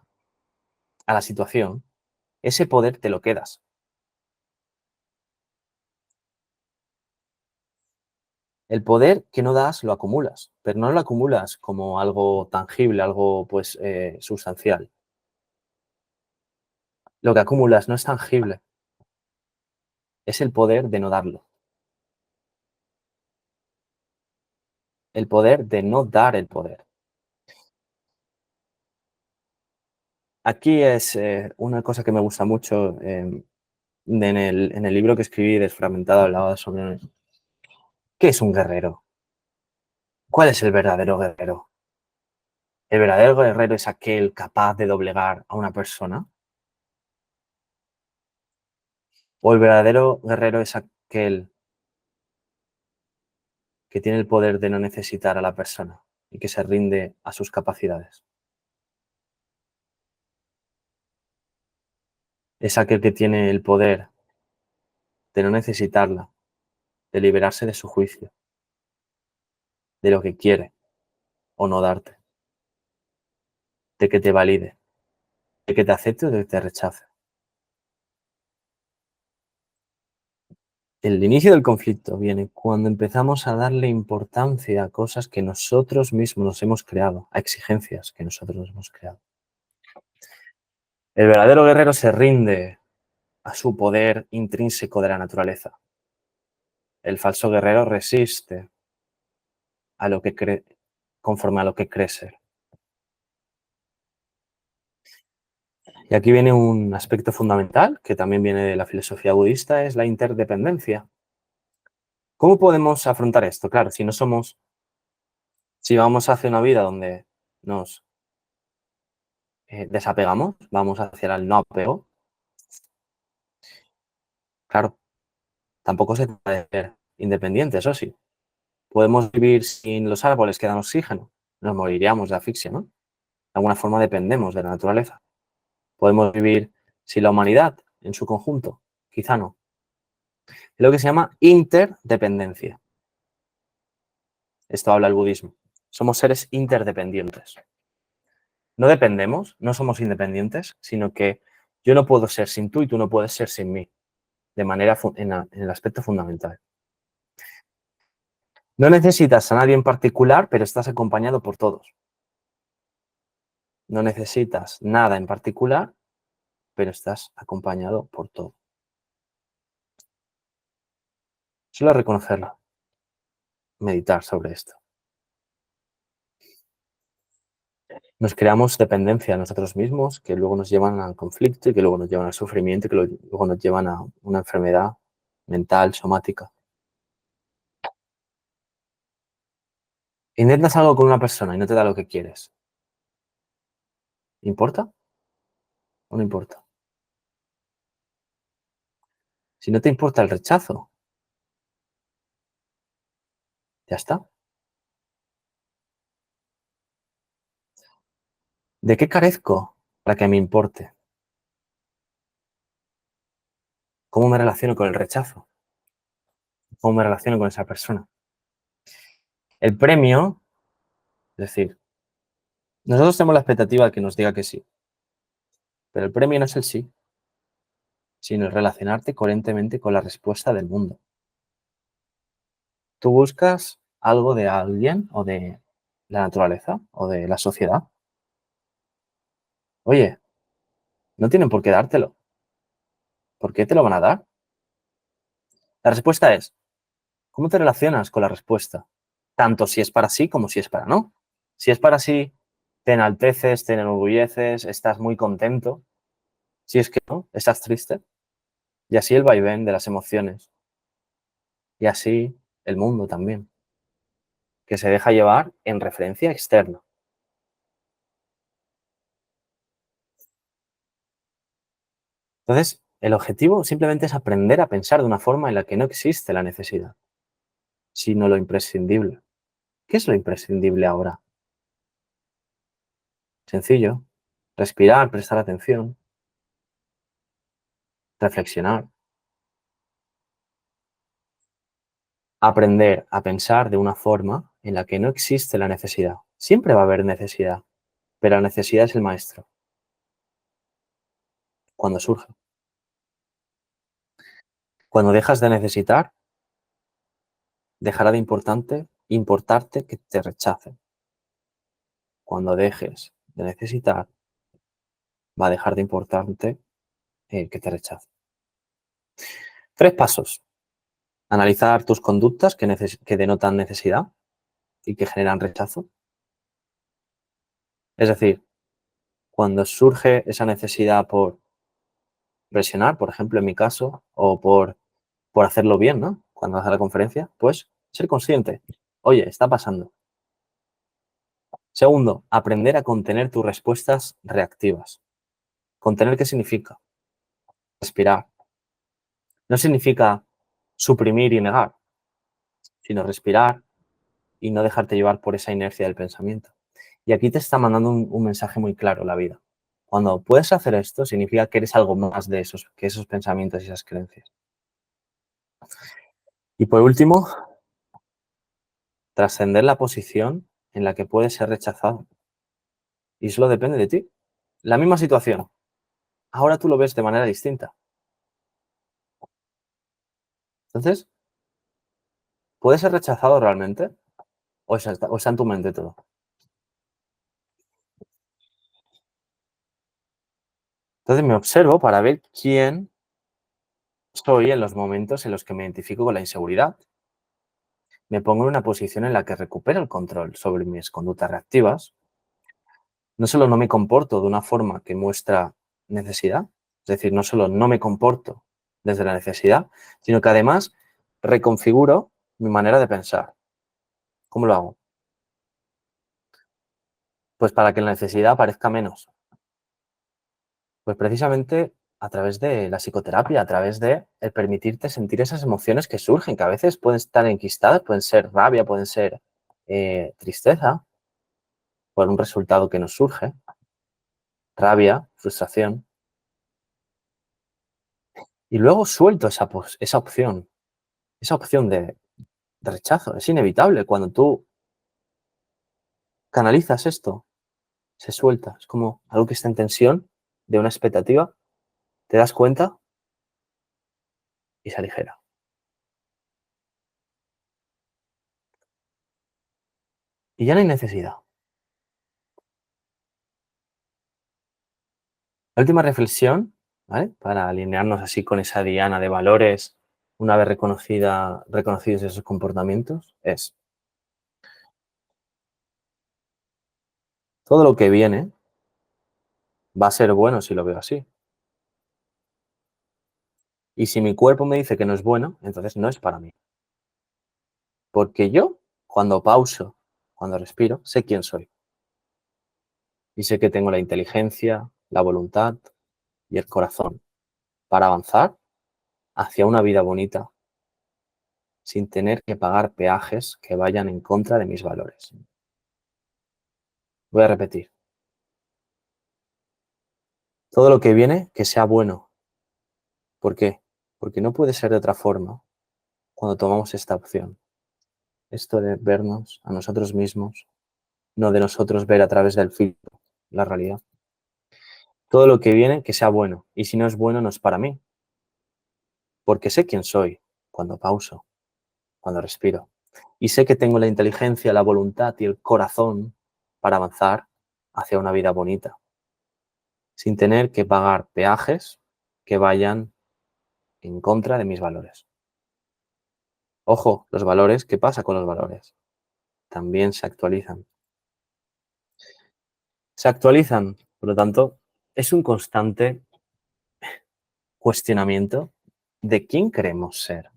a la situación, ese poder te lo quedas. El poder que no das lo acumulas, pero no lo acumulas como algo tangible, algo pues sustancial. Lo que acumulas no es tangible, es el poder de no darlo. El poder de no dar el poder. Aquí es una cosa que me gusta mucho en el libro que escribí, Desfragmentado, hablaba sobre ¿qué es un guerrero? ¿Cuál es el verdadero guerrero? ¿El verdadero guerrero es aquel capaz de doblegar a una persona? ¿O el verdadero guerrero es aquel que tiene el poder de no necesitar a la persona y que se rinde a sus capacidades? Es aquel que tiene el poder de no necesitarla, de liberarse de su juicio, de lo que quiere o no darte, de que te valide, de que te acepte o de que te rechace. El inicio del conflicto viene cuando empezamos a darle importancia a cosas que nosotros mismos nos hemos creado, a exigencias que nosotros nos hemos creado. El verdadero guerrero se rinde a su poder intrínseco de la naturaleza. El falso guerrero resiste a lo que cree, conforme a lo que cree ser. Y aquí viene un aspecto fundamental que también viene de la filosofía budista, es la interdependencia. ¿Cómo podemos afrontar esto? Claro, si vamos hacia una vida donde nos desapegamos, vamos hacia el no apego, claro, tampoco se trata de ser independientes, eso sí. Podemos vivir sin los árboles que dan oxígeno, nos moriríamos de asfixia, ¿no? De alguna forma dependemos de la naturaleza. Podemos vivir sin la humanidad en su conjunto, quizá no. Es lo que se llama interdependencia. Esto habla el budismo. Somos seres interdependientes. No dependemos, no somos independientes, sino que yo no puedo ser sin tú y tú no puedes ser sin mí, de manera en el aspecto fundamental. No necesitas a nadie en particular, pero estás acompañado por todos. No necesitas nada en particular, pero estás acompañado por todo. Solo reconocerlo, meditar sobre esto. Nos creamos dependencia a nosotros mismos que luego nos llevan al conflicto y que luego nos llevan al sufrimiento y que luego nos llevan a una enfermedad mental, somática. Intentas algo con una persona y no te da lo que quieres. ¿Importa o no importa? Si no te importa el rechazo, ya está. ¿De qué carezco para que me importe? ¿Cómo me relaciono con el rechazo? ¿Cómo me relaciono con esa persona? El premio, es decir, nosotros tenemos la expectativa de que nos diga que sí, pero el premio no es el sí, sino el relacionarte coherentemente con la respuesta del mundo. Tú buscas algo de alguien o de la naturaleza o de la sociedad. Oye, no tienen por qué dártelo. ¿Por qué te lo van a dar? La respuesta es, ¿cómo te relacionas con la respuesta? Tanto si es para sí como si es para no. Si es para sí, te enalteces, te enorgulleces, estás muy contento. Si es que no, estás triste. Y así el vaivén de las emociones. Y así el mundo también, que se deja llevar en referencia externa. Entonces, el objetivo simplemente es aprender a pensar de una forma en la que no existe la necesidad, sino lo imprescindible. ¿Qué es lo imprescindible ahora? Sencillo. Respirar, prestar atención, reflexionar, aprender a pensar de una forma en la que no existe la necesidad. Siempre va a haber necesidad, pero la necesidad es el maestro cuando surge. Cuando dejas de necesitar, dejará de importarte que te rechacen. Cuando dejes de necesitar, va a dejar de importarte que te rechacen. 3 pasos. Analizar tus conductas que denotan necesidad y que generan rechazo. Es decir, cuando surge esa necesidad por presionar, por ejemplo, en mi caso, o por hacerlo bien, ¿no? Cuando haces la conferencia, pues ser consciente. Oye, está pasando. Segundo, aprender a contener tus respuestas reactivas. ¿Contener qué significa? Respirar. No significa suprimir y negar, sino respirar y no dejarte llevar por esa inercia del pensamiento. Y aquí te está mandando un mensaje muy claro la vida. Cuando puedes hacer esto, significa que eres algo más de que esos pensamientos y esas creencias. Y por último, trascender la posición en la que puedes ser rechazado. Y solo depende de ti. La misma situación. Ahora tú lo ves de manera distinta. Entonces, ¿puedes ser rechazado realmente? ¿O está en tu mente todo? Entonces me observo para ver quién soy en los momentos en los que me identifico con la inseguridad. Me pongo en una posición en la que recupero el control sobre mis conductas reactivas. No solo no me comporto de una forma que muestra necesidad, es decir, no solo no me comporto desde la necesidad, sino que además reconfiguro mi manera de pensar. ¿Cómo lo hago? Pues para que la necesidad parezca menos. Pues precisamente a través de la psicoterapia, a través de el permitirte sentir esas emociones que surgen, que a veces pueden estar enquistadas, pueden ser rabia, pueden ser tristeza por un resultado que nos surge, rabia, frustración. Y luego suelto esa opción de rechazo. Es inevitable cuando tú canalizas esto, se suelta. Es como algo que está en tensión de una expectativa, te das cuenta y se aligera. Y ya no hay necesidad. La última reflexión, ¿vale? Para alinearnos así con esa diana de valores, una vez reconocidos esos comportamientos, es todo lo que viene va a ser bueno si lo veo así. Y si mi cuerpo me dice que no es bueno, entonces no es para mí. Porque yo, cuando pauso, cuando respiro, sé quién soy. Y sé que tengo la inteligencia, la voluntad y el corazón para avanzar hacia una vida bonita sin tener que pagar peajes que vayan en contra de mis valores. Voy a repetir. Todo lo que viene, que sea bueno. ¿Por qué? Porque no puede ser de otra forma cuando tomamos esta opción. Esto de vernos a nosotros mismos, no de nosotros ver a través del filtro la realidad. Todo lo que viene, que sea bueno. Y si no es bueno, no es para mí. Porque sé quién soy cuando pauso, cuando respiro. Y sé que tengo la inteligencia, la voluntad y el corazón para avanzar hacia una vida bonita, sin tener que pagar peajes que vayan en contra de mis valores. Ojo, los valores, ¿qué pasa con los valores? También se actualizan. Se actualizan, por lo tanto, es un constante cuestionamiento de quién queremos ser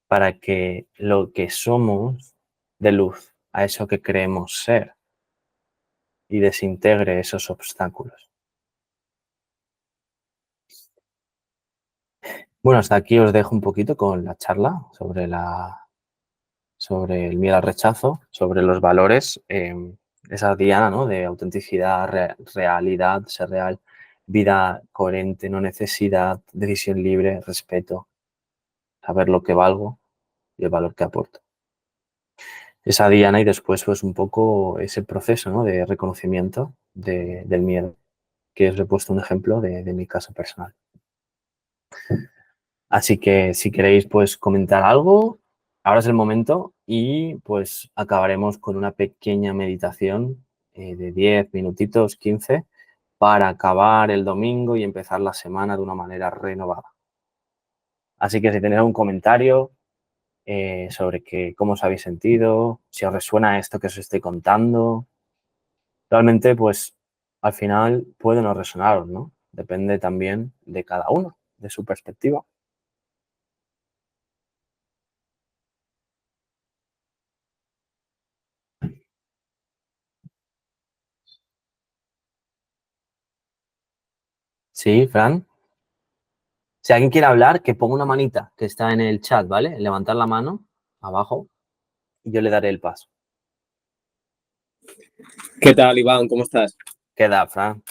para que lo que somos dé luz a eso que creemos ser y desintegre esos obstáculos. Bueno, hasta aquí os dejo un poquito con la charla sobre el miedo al rechazo, sobre los valores, esa diana, ¿no? De autenticidad, realidad, ser real, vida coherente, no necesidad, decisión libre, respeto, saber lo que valgo y el valor que aporto. Esa diana y después pues un poco ese proceso, ¿no? De reconocimiento del miedo, que os he puesto un ejemplo de mi caso personal. Así que si queréis pues comentar algo, ahora es el momento y pues acabaremos con una pequeña meditación de 10 minutitos, 15, para acabar el domingo y empezar la semana de una manera renovada. Así que si tenéis algún comentario sobre cómo os habéis sentido, si os resuena esto que os estoy contando, realmente pues al final puede no resonaros, ¿no? Depende también de cada uno, de su perspectiva. Sí, Fran. Si alguien quiere hablar, que ponga una manita que está en el chat, ¿vale? Levantar la mano abajo y yo le daré el paso. ¿Qué tal, Iván? ¿Cómo estás? Queda, Fran.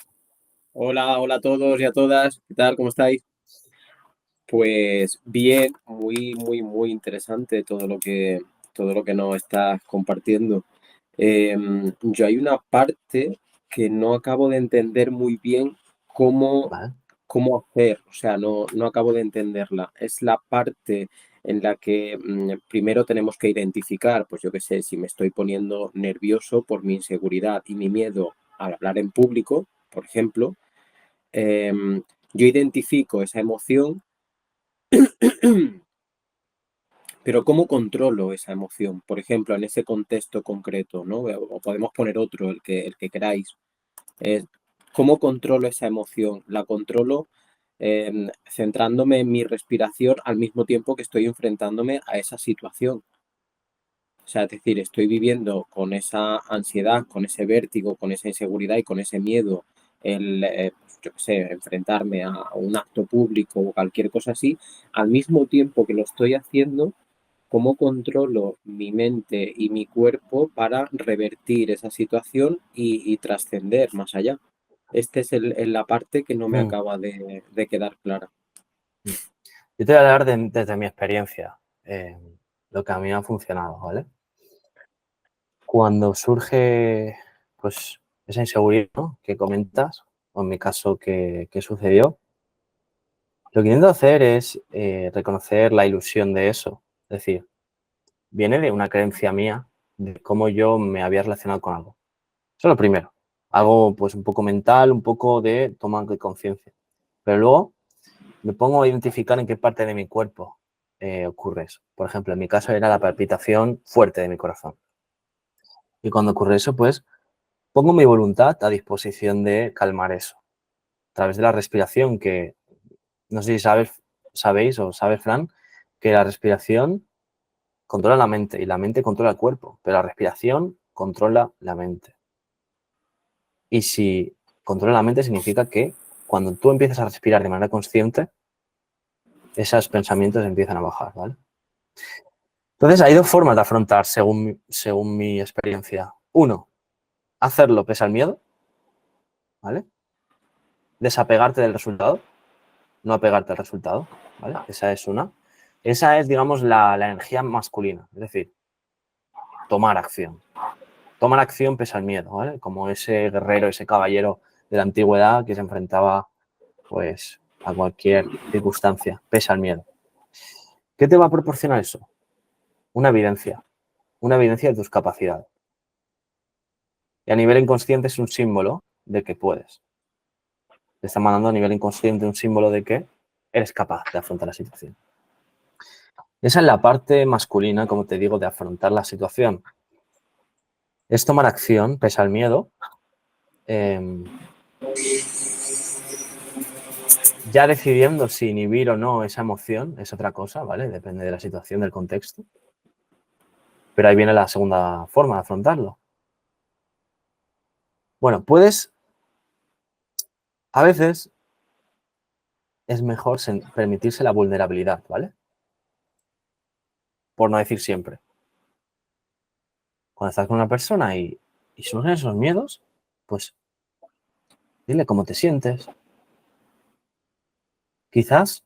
Hola, hola a todos y a todas. ¿Qué tal? ¿Cómo estáis? Pues bien, muy interesante todo lo que nos estás compartiendo. Yo hay una parte que no acabo de entender muy bien cómo, Vale. cómo hacer, o sea, no acabo de entenderla. Es la parte en la que primero tenemos que identificar, pues yo qué sé, si me estoy poniendo nervioso por mi inseguridad y mi miedo al hablar en público, por ejemplo, yo identifico esa emoción, pero ¿cómo controlo esa emoción? Por ejemplo, en ese contexto concreto, ¿no? O podemos poner otro, el que queráis. Eh, ¿Cómo controlo esa emoción? La controlo centrándome en mi respiración al mismo tiempo que estoy enfrentándome a esa situación. O sea, es decir, estoy viviendo con esa ansiedad, con ese vértigo, con esa inseguridad y con ese miedo, pues, yo qué sé, enfrentarme a un acto público o cualquier cosa así, al mismo tiempo que lo estoy haciendo, ¿cómo controlo mi mente y mi cuerpo para revertir esa situación y trascender más allá? Esta es la parte que no me Mm, acaba de quedar clara. mm. Yo te voy a hablar desde mi experiencia, lo que a mí me ha funcionado, ¿vale? cuando surge pues esa inseguridad, ¿no?, que comentas, o en mi caso que sucedió, lo que intento hacer es reconocer la ilusión de eso. Es decir, viene de una creencia mía de cómo yo me había relacionado con algo. Eso es lo primero. Algo pues un poco mental, un poco de toma de conciencia. Pero luego me pongo a identificar en qué parte de mi cuerpo ocurre eso. Por ejemplo, en mi caso era la palpitación fuerte de mi corazón. Y cuando ocurre eso, pues pongo mi voluntad a disposición de calmar eso. A través de la respiración, que no sé si sabéis o sabes, Fran, que la respiración controla la mente y la mente controla el cuerpo, pero la respiración controla la mente. Y si controla la mente significa que cuando tú empiezas a respirar de manera consciente, esos pensamientos empiezan a bajar, ¿vale? Entonces, hay dos formas de afrontar según mi experiencia. Uno, hacerlo pese al miedo, ¿vale? Desapegarte del resultado, no apegarte al resultado, ¿vale? Esa es una. Esa es, digamos, la energía masculina, es decir, tomar acción. Tomar acción pese al miedo, ¿vale? Como ese guerrero, ese caballero de la antigüedad que se enfrentaba, pues, a cualquier circunstancia, pese al miedo. ¿Qué te va a proporcionar eso? Una evidencia de tus capacidades. Y a nivel inconsciente es un símbolo de que puedes. Te está mandando a nivel inconsciente un símbolo de que eres capaz de afrontar la situación. Esa es la parte masculina, como te digo, de afrontar la situación. Es tomar acción pese al miedo. Ya decidiendo si inhibir o no esa emoción es otra cosa, ¿vale? Depende de la situación, del contexto. Pero ahí viene la segunda forma de afrontarlo. Bueno, a veces es mejor permitirse la vulnerabilidad, ¿vale? Por no decir siempre. Cuando estás con una persona y surgen esos miedos, pues dile cómo te sientes. Quizás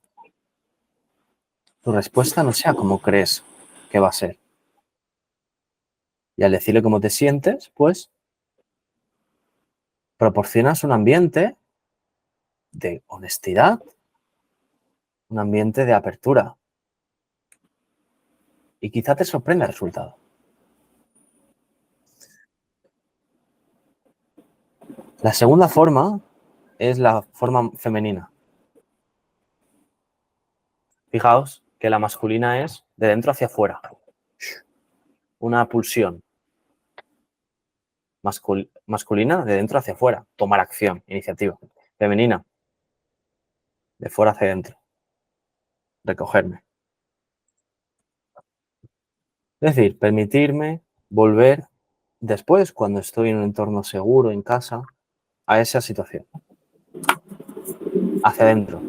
tu respuesta no sea como crees que va a ser. Y al decirle cómo te sientes, pues proporcionas un ambiente de honestidad, un ambiente de apertura. Y quizá te sorprenda el resultado. La segunda forma es la forma femenina. Fijaos que la masculina es de dentro hacia afuera. Una pulsión. Masculina de dentro hacia afuera. Tomar acción, iniciativa. Femenina de fuera hacia adentro. Recogerme. Es decir, permitirme volver después, cuando estoy en un entorno seguro, en casa, a esa situación. Hacia adentro.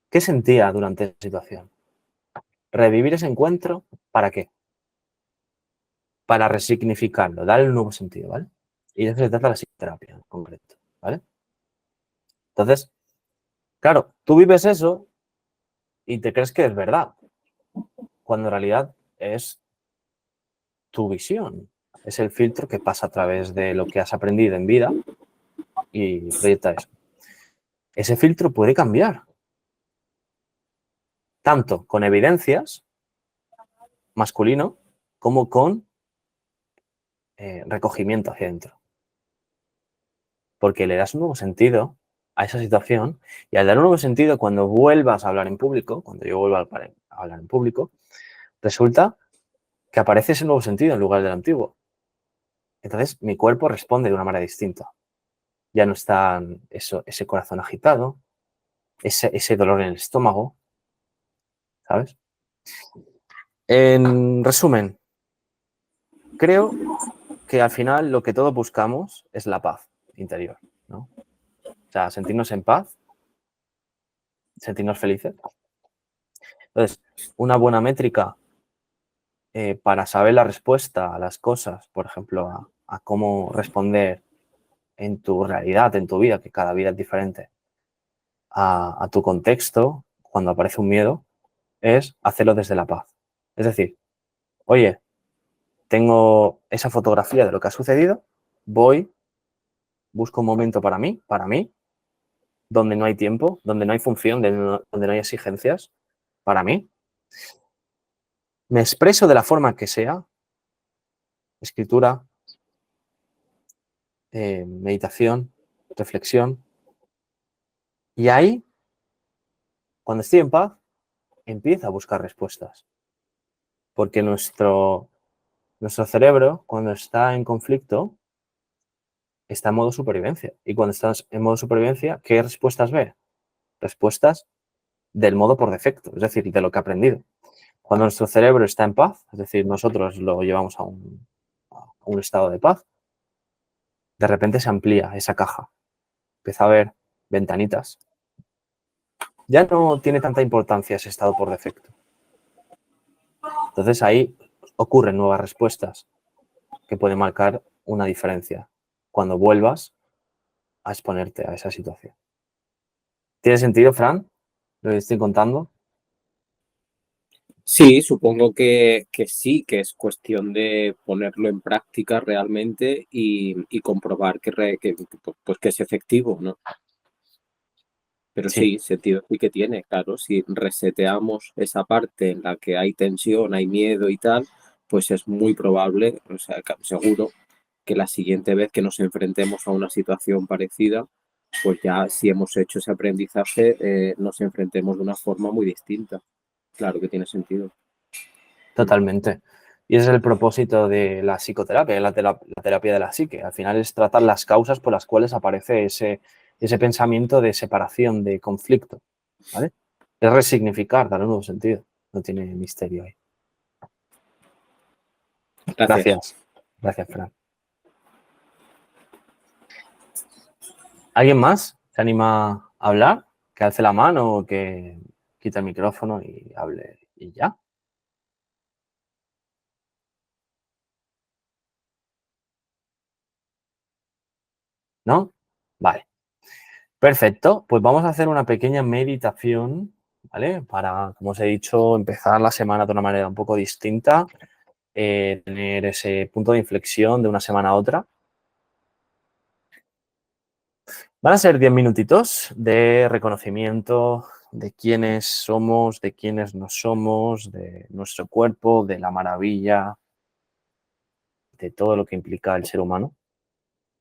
¿Qué sentía durante esa situación? Revivir ese encuentro, ¿para qué? Para resignificarlo, darle un nuevo sentido, ¿vale? Y de eso se trata la psicoterapia en concreto, ¿vale? Entonces, claro, tú vives eso y te crees que es verdad, cuando en realidad es tu visión, es el filtro que pasa a través de lo que has aprendido en vida y proyecta eso. Ese filtro puede cambiar, tanto con evidencias masculino como con recogimiento hacia adentro. Porque le das un nuevo sentido a esa situación y al dar un nuevo sentido, cuando vuelvas a hablar en público, cuando yo vuelva a hablar en público, resulta que aparece ese nuevo sentido en lugar del antiguo. Entonces mi cuerpo responde de una manera distinta. Ya no está ese corazón agitado, ese dolor en el estómago, ¿sabes? En resumen, creo que al final lo que todos buscamos es la paz interior, ¿no? O sea, sentirnos en paz, sentirnos felices. Entonces, una buena métrica para saber la respuesta a las cosas, por ejemplo, a cómo responder en tu realidad, en tu vida, que cada vida es diferente, a tu contexto, cuando aparece un miedo, es hacerlo desde la paz. Es decir, oye, tengo esa fotografía de lo que ha sucedido, busco un momento para mí, donde no hay tiempo, donde no hay función, donde no hay exigencias, para mí. Me expreso de la forma que sea, escritura, meditación, reflexión. Y ahí, cuando estoy en paz, empiezo a buscar respuestas. Porque nuestro cerebro, cuando está en conflicto, está en modo supervivencia. Y cuando estás en modo supervivencia, ¿qué respuestas ve? Respuestas del modo por defecto, es decir, de lo que ha aprendido. Cuando nuestro cerebro está en paz, es decir, nosotros lo llevamos a un estado de paz, de repente se amplía esa caja. Empieza a ver ventanitas. Ya no tiene tanta importancia ese estado por defecto. Entonces ahí ocurren nuevas respuestas que pueden marcar una diferencia cuando vuelvas a exponerte a esa situación. ¿Tiene sentido, Fran, lo que estoy contando? Sí, supongo que sí, que es cuestión de ponerlo en práctica realmente y comprobar pues que es efectivo, ¿no? Pero Sí, sí, sentido sí que tiene, claro. Si reseteamos esa parte en la que hay tensión, hay miedo y tal, pues es muy probable, o sea, seguro, que la siguiente vez que nos enfrentemos a una situación parecida, pues ya si hemos hecho ese aprendizaje, nos enfrentemos de una forma muy distinta. Claro que tiene sentido. totalmente. Y ese es el propósito de la psicoterapia, de la terapia de la psique. Al final es tratar las causas por las cuales aparece ese pensamiento de separación, de conflicto, ¿vale? Es resignificar, darle un nuevo sentido. No tiene misterio ahí. Gracias. Gracias, Fran. ¿Alguien más se anima a hablar? Que alce la mano o que quite el micrófono y hable y ya. ¿No? Vale. Perfecto. Pues vamos a hacer una pequeña meditación, ¿vale? Para, como os he dicho, empezar la semana de una manera un poco distinta, tener ese punto de inflexión de una semana a otra. Van a ser 10 minutitos de reconocimiento de quiénes somos, de quiénes no somos, de nuestro cuerpo, de la maravilla, de todo lo que implica el ser humano.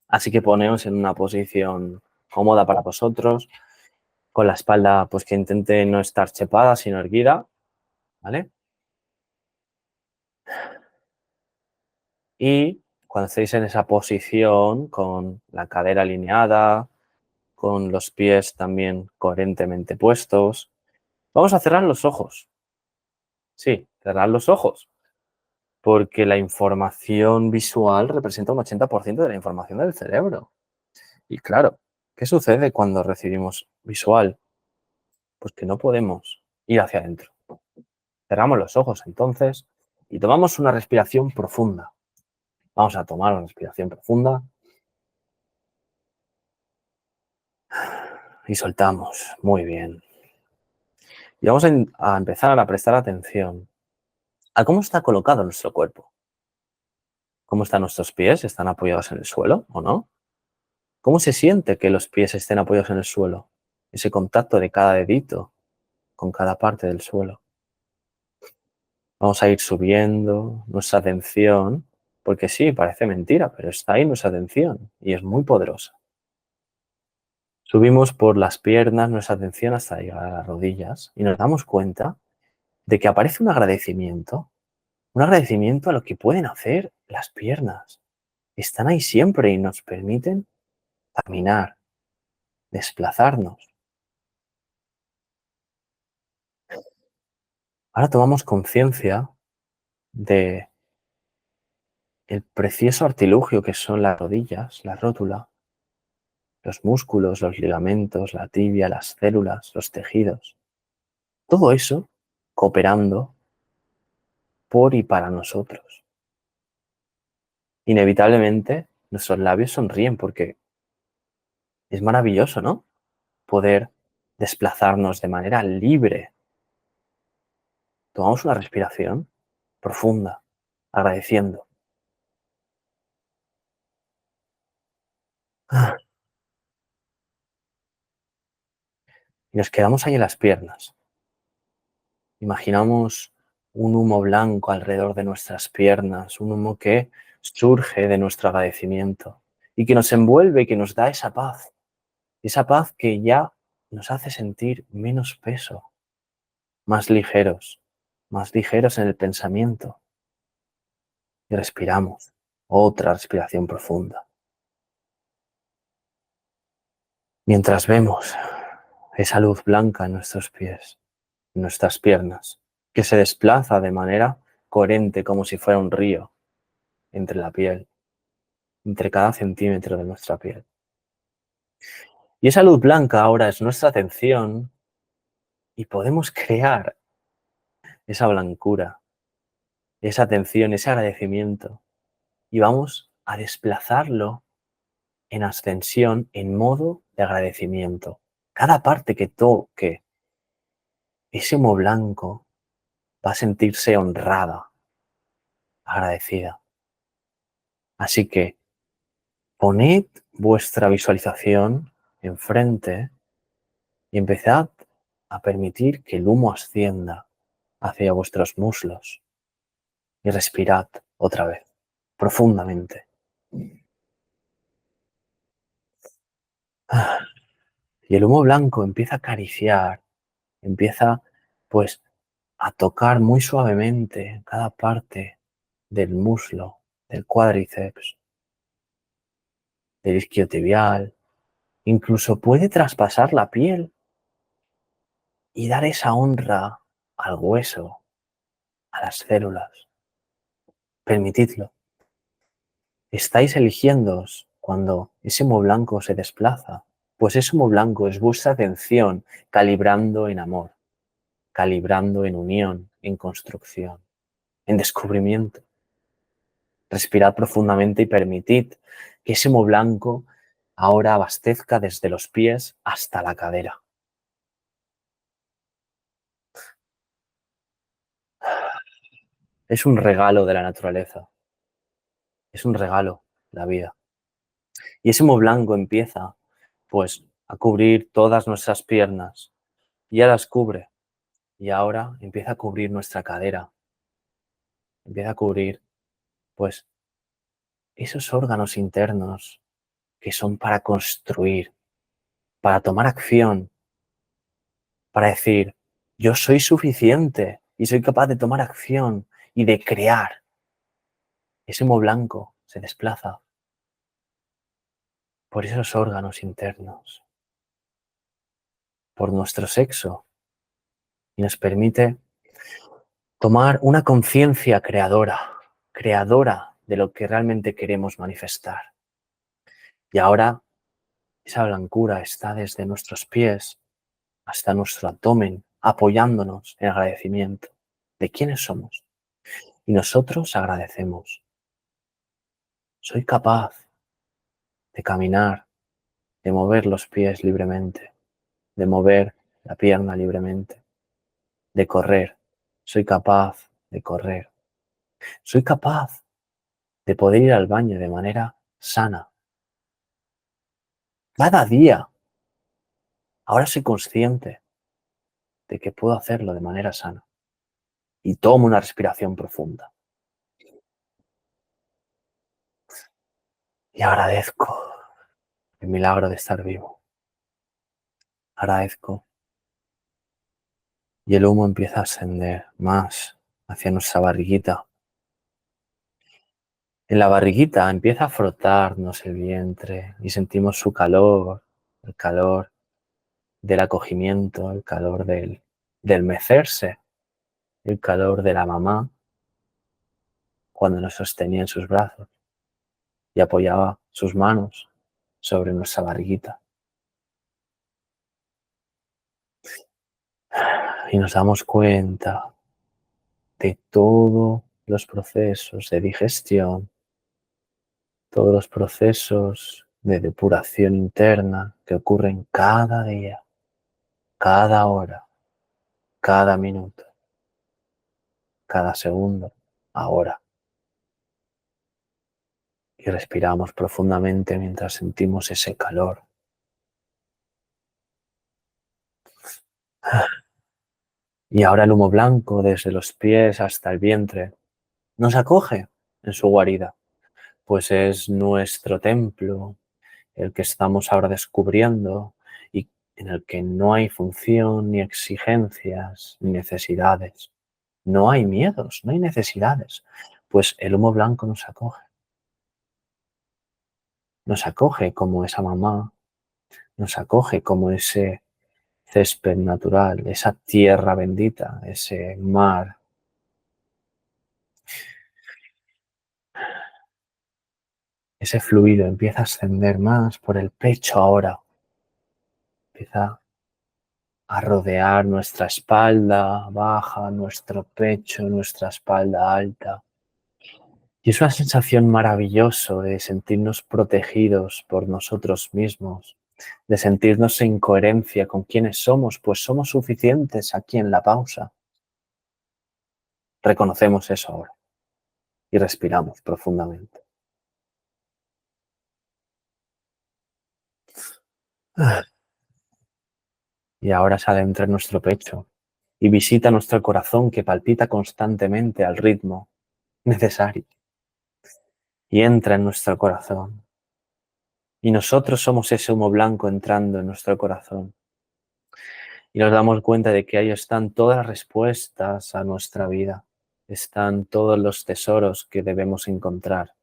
Así que poneos en una posición cómoda para vosotros, con la espalda pues que intente no estar chepada, sino erguida, ¿vale? Y cuando estéis en esa posición, con la cadera alineada, con los pies también coherentemente puestos, vamos a cerrar los ojos. Sí, cerrar los ojos, porque la información visual representa un 80% de la información del cerebro. Y claro, ¿qué sucede cuando recibimos visual? Pues que no podemos ir hacia adentro. Cerramos los ojos entonces y tomamos una respiración profunda. Vamos a tomar una respiración profunda y soltamos. Muy bien. Y vamos a empezar a prestar atención a cómo está colocado nuestro cuerpo. ¿Cómo están nuestros pies? ¿Están apoyados en el suelo o no? ¿Cómo se siente que los pies estén apoyados en el suelo? Ese contacto de cada dedito con cada parte del suelo. Vamos a ir subiendo nuestra atención, porque sí, parece mentira, pero está ahí nuestra atención y es muy poderosa. Subimos por las piernas nuestra atención hasta llegar a las rodillas y nos damos cuenta de que aparece un agradecimiento a lo que pueden hacer las piernas. Están ahí siempre y nos permiten caminar, desplazarnos. Ahora tomamos conciencia de el precioso artilugio que son las rodillas, la rótula, los músculos, los ligamentos, la tibia, las células, los tejidos. Todo eso cooperando por y para nosotros. Inevitablemente, nuestros labios sonríen porque es maravilloso, ¿no? Poder desplazarnos de manera libre. Tomamos una respiración profunda, agradeciendo. Y nos quedamos ahí en las piernas. Imaginamos un humo blanco alrededor de nuestras piernas, un humo que surge de nuestro agradecimiento y que nos envuelve y que nos da esa paz que ya nos hace sentir menos peso, más ligeros en el pensamiento. Y respiramos, otra respiración profunda. Mientras vemos esa luz blanca en nuestros pies, en nuestras piernas, que se desplaza de manera coherente como si fuera un río entre la piel, entre cada centímetro de nuestra piel. Y esa luz blanca ahora es nuestra atención y podemos crear esa blancura, esa atención, ese agradecimiento. Y vamos a desplazarlo en ascensión, en modo de agradecimiento. Cada parte que toque ese humo blanco va a sentirse honrada, agradecida. Así que poned vuestra visualización enfrente y empezad a permitir que el humo ascienda hacia vuestros muslos y respirad otra vez, profundamente. Y el humo blanco empieza a acariciar, empieza pues a tocar muy suavemente cada parte del muslo, del cuádriceps, del isquiotibial, incluso puede traspasar la piel y dar esa honra al hueso, a las células. Permitidlo. Estáis eligiéndoos cuando ese humo blanco se desplaza, pues ese humo blanco es vuestra atención calibrando en amor, calibrando en unión, en construcción, en descubrimiento. Respirad profundamente y permitid que ese humo blanco ahora abastezca desde los pies hasta la cadera. Es un regalo de la naturaleza. Es un regalo la vida. Y ese humo blanco empieza, pues, a cubrir todas nuestras piernas. Ya las cubre. Y ahora empieza a cubrir nuestra cadera. Empieza a cubrir, pues, esos órganos internos que son para construir, para tomar acción, para decir, yo soy suficiente y soy capaz de tomar acción y de crear. Ese humo blanco se desplaza por esos órganos internos, por nuestro sexo y nos permite tomar una conciencia creadora, creadora de lo que realmente queremos manifestar. Y ahora esa blancura está desde nuestros pies hasta nuestro abdomen, apoyándonos en agradecimiento de quiénes somos. Y nosotros agradecemos. Soy capaz de caminar, de mover los pies libremente, de mover la pierna libremente, de correr. Soy capaz de correr. Soy capaz de poder ir al baño de manera sana. Cada día, ahora soy consciente de que puedo hacerlo de manera sana. Y tomo una respiración profunda. Y agradezco el milagro de estar vivo. Agradezco. Y el humo empieza a ascender más hacia nuestra barriguita. En la barriguita empieza a frotarnos el vientre y sentimos su calor, el calor del acogimiento, el calor del mecerse, el calor de la mamá cuando nos sostenía en sus brazos y apoyaba sus manos sobre nuestra barriguita. Y nos damos cuenta de todos los procesos de digestión, todos los procesos de depuración interna que ocurren cada día, cada hora, cada minuto, cada segundo, ahora. Y respiramos profundamente mientras sentimos ese calor. Y ahora el humo blanco, desde los pies hasta el vientre, nos acoge en su guarida, pues es nuestro templo, el que estamos ahora descubriendo y en el que no hay función, ni exigencias, ni necesidades. No hay miedos, no hay necesidades, pues el humo blanco nos acoge. Nos acoge como esa mamá, nos acoge como ese césped natural, esa tierra bendita, ese mar. Ese fluido empieza a ascender más por el pecho ahora. Empieza a rodear nuestra espalda baja, nuestro pecho, nuestra espalda alta. Y es una sensación maravillosa de sentirnos protegidos por nosotros mismos, de sentirnos en coherencia con quienes somos, pues somos suficientes aquí en la pausa. Reconocemos eso ahora y respiramos profundamente. Y ahora se adentra en nuestro pecho y visita nuestro corazón que palpita constantemente al ritmo necesario. Y entra en nuestro corazón. Y nosotros somos ese humo blanco entrando en nuestro corazón. Y nos damos cuenta de que ahí están todas las respuestas a nuestra vida. Están todos los tesoros que debemos encontrar.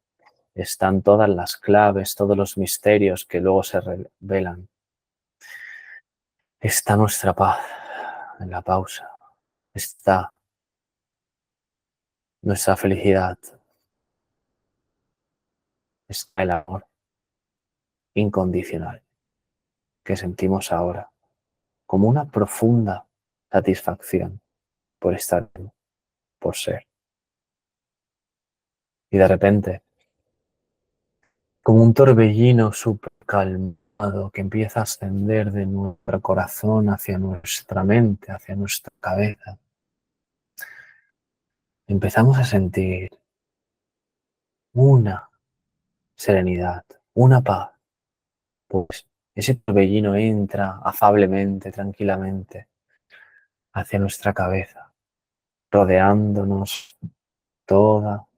Están todas las claves, todos los misterios que luego se revelan. Está nuestra paz en la pausa. Está nuestra felicidad. Está el amor incondicional que sentimos ahora como una profunda satisfacción por estar, por ser. Y de repente, como un torbellino súper calmado que empieza a ascender de nuestro corazón hacia nuestra mente, hacia nuestra cabeza, empezamos a sentir una serenidad, una paz. Pues ese torbellino entra afablemente, tranquilamente, hacia nuestra cabeza, rodeándonos toda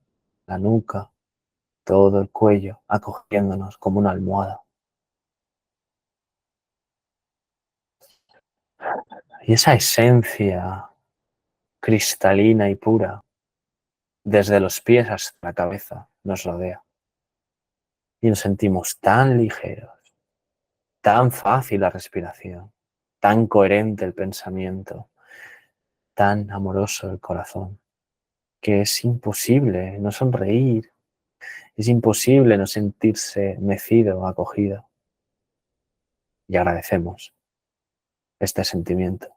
la nuca, todo el cuello, acogiéndonos como una almohada. Y esa esencia cristalina y pura, desde los pies hasta la cabeza, nos rodea. Y nos sentimos tan ligeros, tan fácil la respiración, tan coherente el pensamiento, tan amoroso el corazón, que es imposible no sonreír, es imposible no sentirse mecido, acogido. Y agradecemos este sentimiento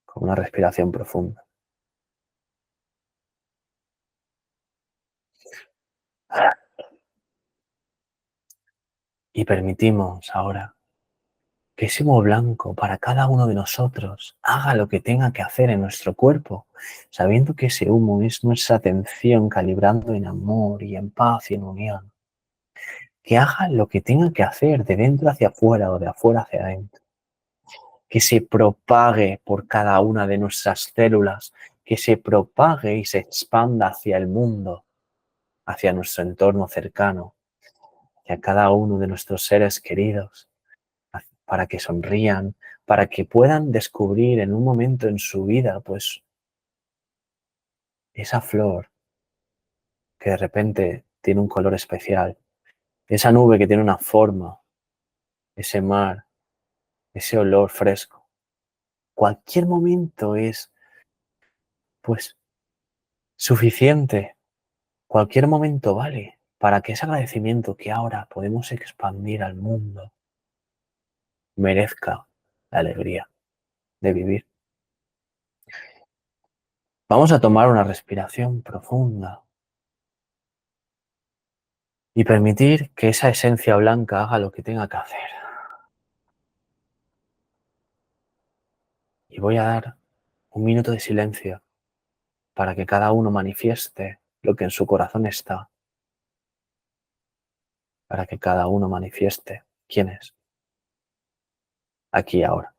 con una respiración profunda. Y permitimos ahora que ese humo blanco para cada uno de nosotros haga lo que tenga que hacer en nuestro cuerpo, sabiendo que ese humo es nuestra atención calibrando en amor y en paz y en unión. Que haga lo que tenga que hacer de dentro hacia afuera o de afuera hacia adentro. Que se propague por cada una de nuestras células, que se propague y se expanda hacia el mundo, hacia nuestro entorno cercano, hacia cada uno de nuestros seres queridos, para que sonrían, para que puedan descubrir en un momento en su vida, pues, esa flor que de repente tiene un color especial, esa nube que tiene una forma, ese mar, ese olor fresco. Cualquier momento es, pues, suficiente. Cualquier momento vale para que ese agradecimiento que ahora podemos expandir al mundo merezca la alegría de vivir. Vamos a tomar una respiración profunda y permitir que esa esencia blanca haga lo que tenga que hacer. Y voy a dar un minuto de silencio para que cada uno manifieste lo que en su corazón está. para que cada uno manifieste quién es, aquí y ahora.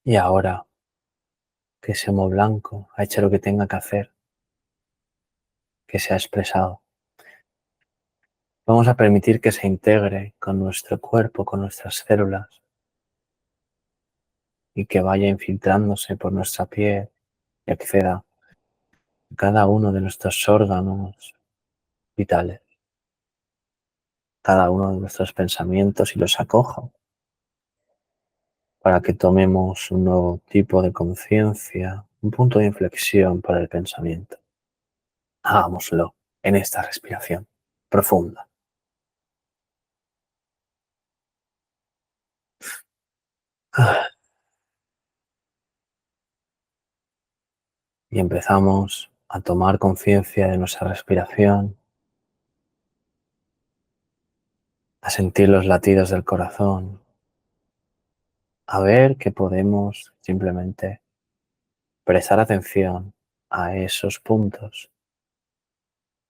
Y ahora que ese humo blanco ha hecho lo que tenga que hacer, que se ha expresado, vamos a permitir que se integre con nuestro cuerpo, con nuestras células y que vaya infiltrándose por nuestra piel y acceda a cada uno de nuestros órganos vitales, cada uno de nuestros pensamientos y los acoja para que tomemos un nuevo tipo de conciencia, un punto de inflexión para el pensamiento. Hagámoslo en esta respiración profunda. Y empezamos a tomar conciencia de nuestra respiración, a sentir los latidos del corazón, a ver que podemos simplemente prestar atención a esos puntos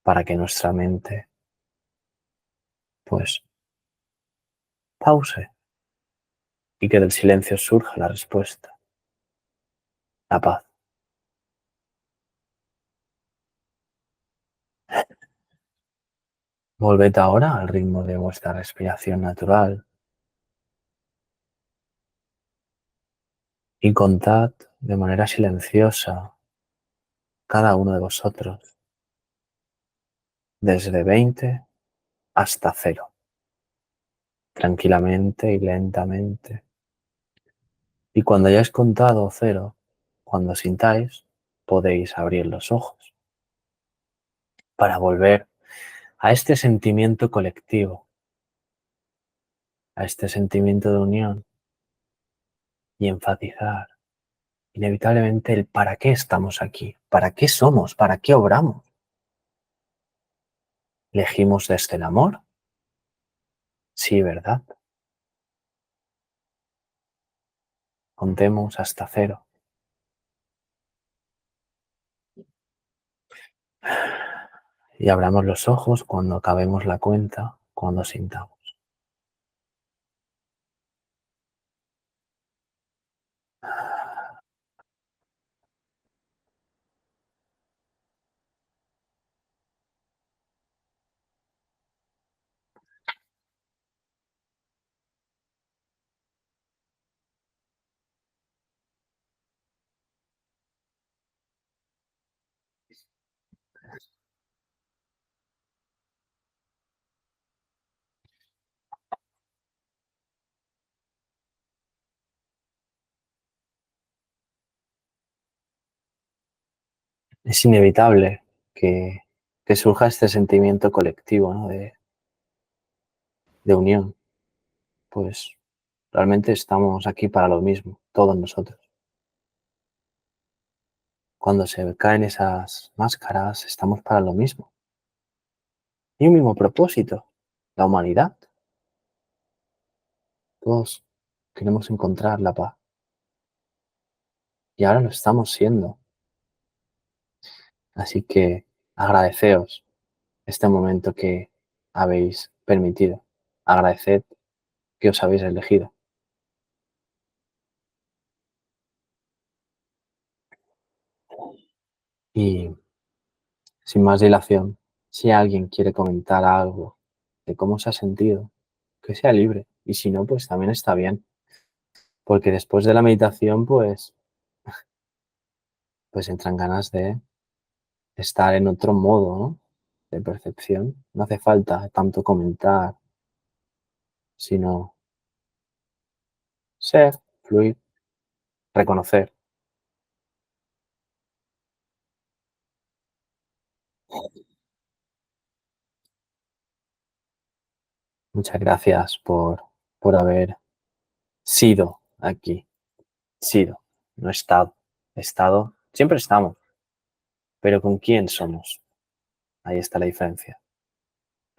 para que nuestra mente, pues, pause y que del silencio surja la respuesta, la paz. Volved ahora al ritmo de vuestra respiración natural y contad de manera silenciosa cada uno de vosotros desde 20 hasta 0, tranquilamente y lentamente. Y cuando hayáis contado 0, cuando sintáis, podéis abrir los ojos para volver a este sentimiento colectivo, a este sentimiento de unión y enfatizar inevitablemente el para qué estamos aquí, para qué somos, para qué obramos. ¿Elegimos desde el amor? Sí, ¿verdad? Contemos hasta 0. Y abramos los ojos cuando acabemos la cuenta, cuando sintamos. Es inevitable que, que surja este sentimiento colectivo, ¿no? de unión. Pues realmente estamos aquí para lo mismo, todos nosotros. Cuando se caen esas máscaras, estamos para lo mismo. Y un mismo propósito, la humanidad. Todos queremos encontrar la paz. Y ahora lo estamos siendo. Así que agradeceos este momento que habéis permitido. Agradeced que os habéis elegido. Y sin más dilación, si alguien quiere comentar algo de cómo se ha sentido, que sea libre. Y si no, pues también está bien. porque después de la meditación, pues entran ganas de estar en otro modo, ¿no? De percepción. No hace falta tanto comentar, sino ser, fluir, reconocer. Muchas gracias por haber sido aquí. Sido, no estado. Estado, siempre estamos, pero ¿con quién somos? Ahí está la diferencia.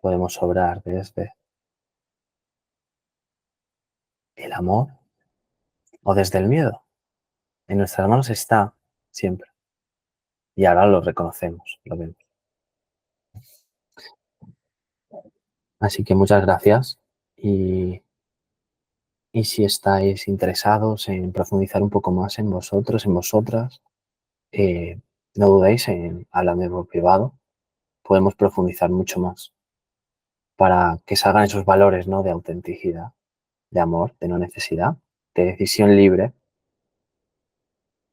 Podemos obrar desde el amor o desde el miedo. En nuestras manos está siempre. Y ahora lo reconocemos, lo vemos. Así que muchas gracias y si estáis interesados en profundizar un poco más en vosotros, en vosotras, no dudéis en hablarme por privado. Podemos profundizar mucho más para que salgan esos valores, ¿no? De autenticidad, de amor, de no necesidad, de decisión libre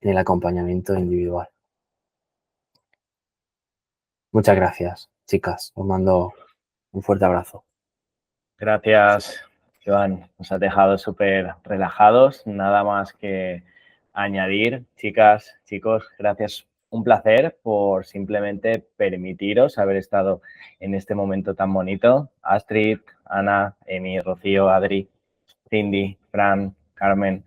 en el acompañamiento individual. Muchas gracias, chicas. Os mando un fuerte abrazo. Gracias, Iván. Nos has dejado súper relajados. Nada más que añadir. Chicas, chicos, gracias. Un placer por simplemente permitiros haber estado en este momento tan bonito. Astrid, Ana, Emi, Rocío, Adri, Cindy, Fran, Carmen.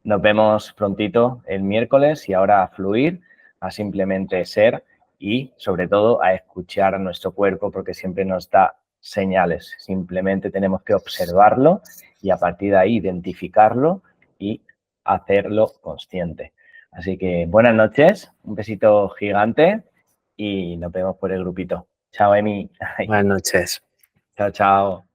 Nos vemos prontito el miércoles y ahora a fluir, a simplemente ser y sobre todo a escuchar a nuestro cuerpo porque siempre nos da señales. Simplemente tenemos que observarlo y a partir de ahí identificarlo y hacerlo consciente. Así que buenas noches, un besito gigante y nos vemos por el grupito. Chao, Emi. Buenas noches. Chao, chao.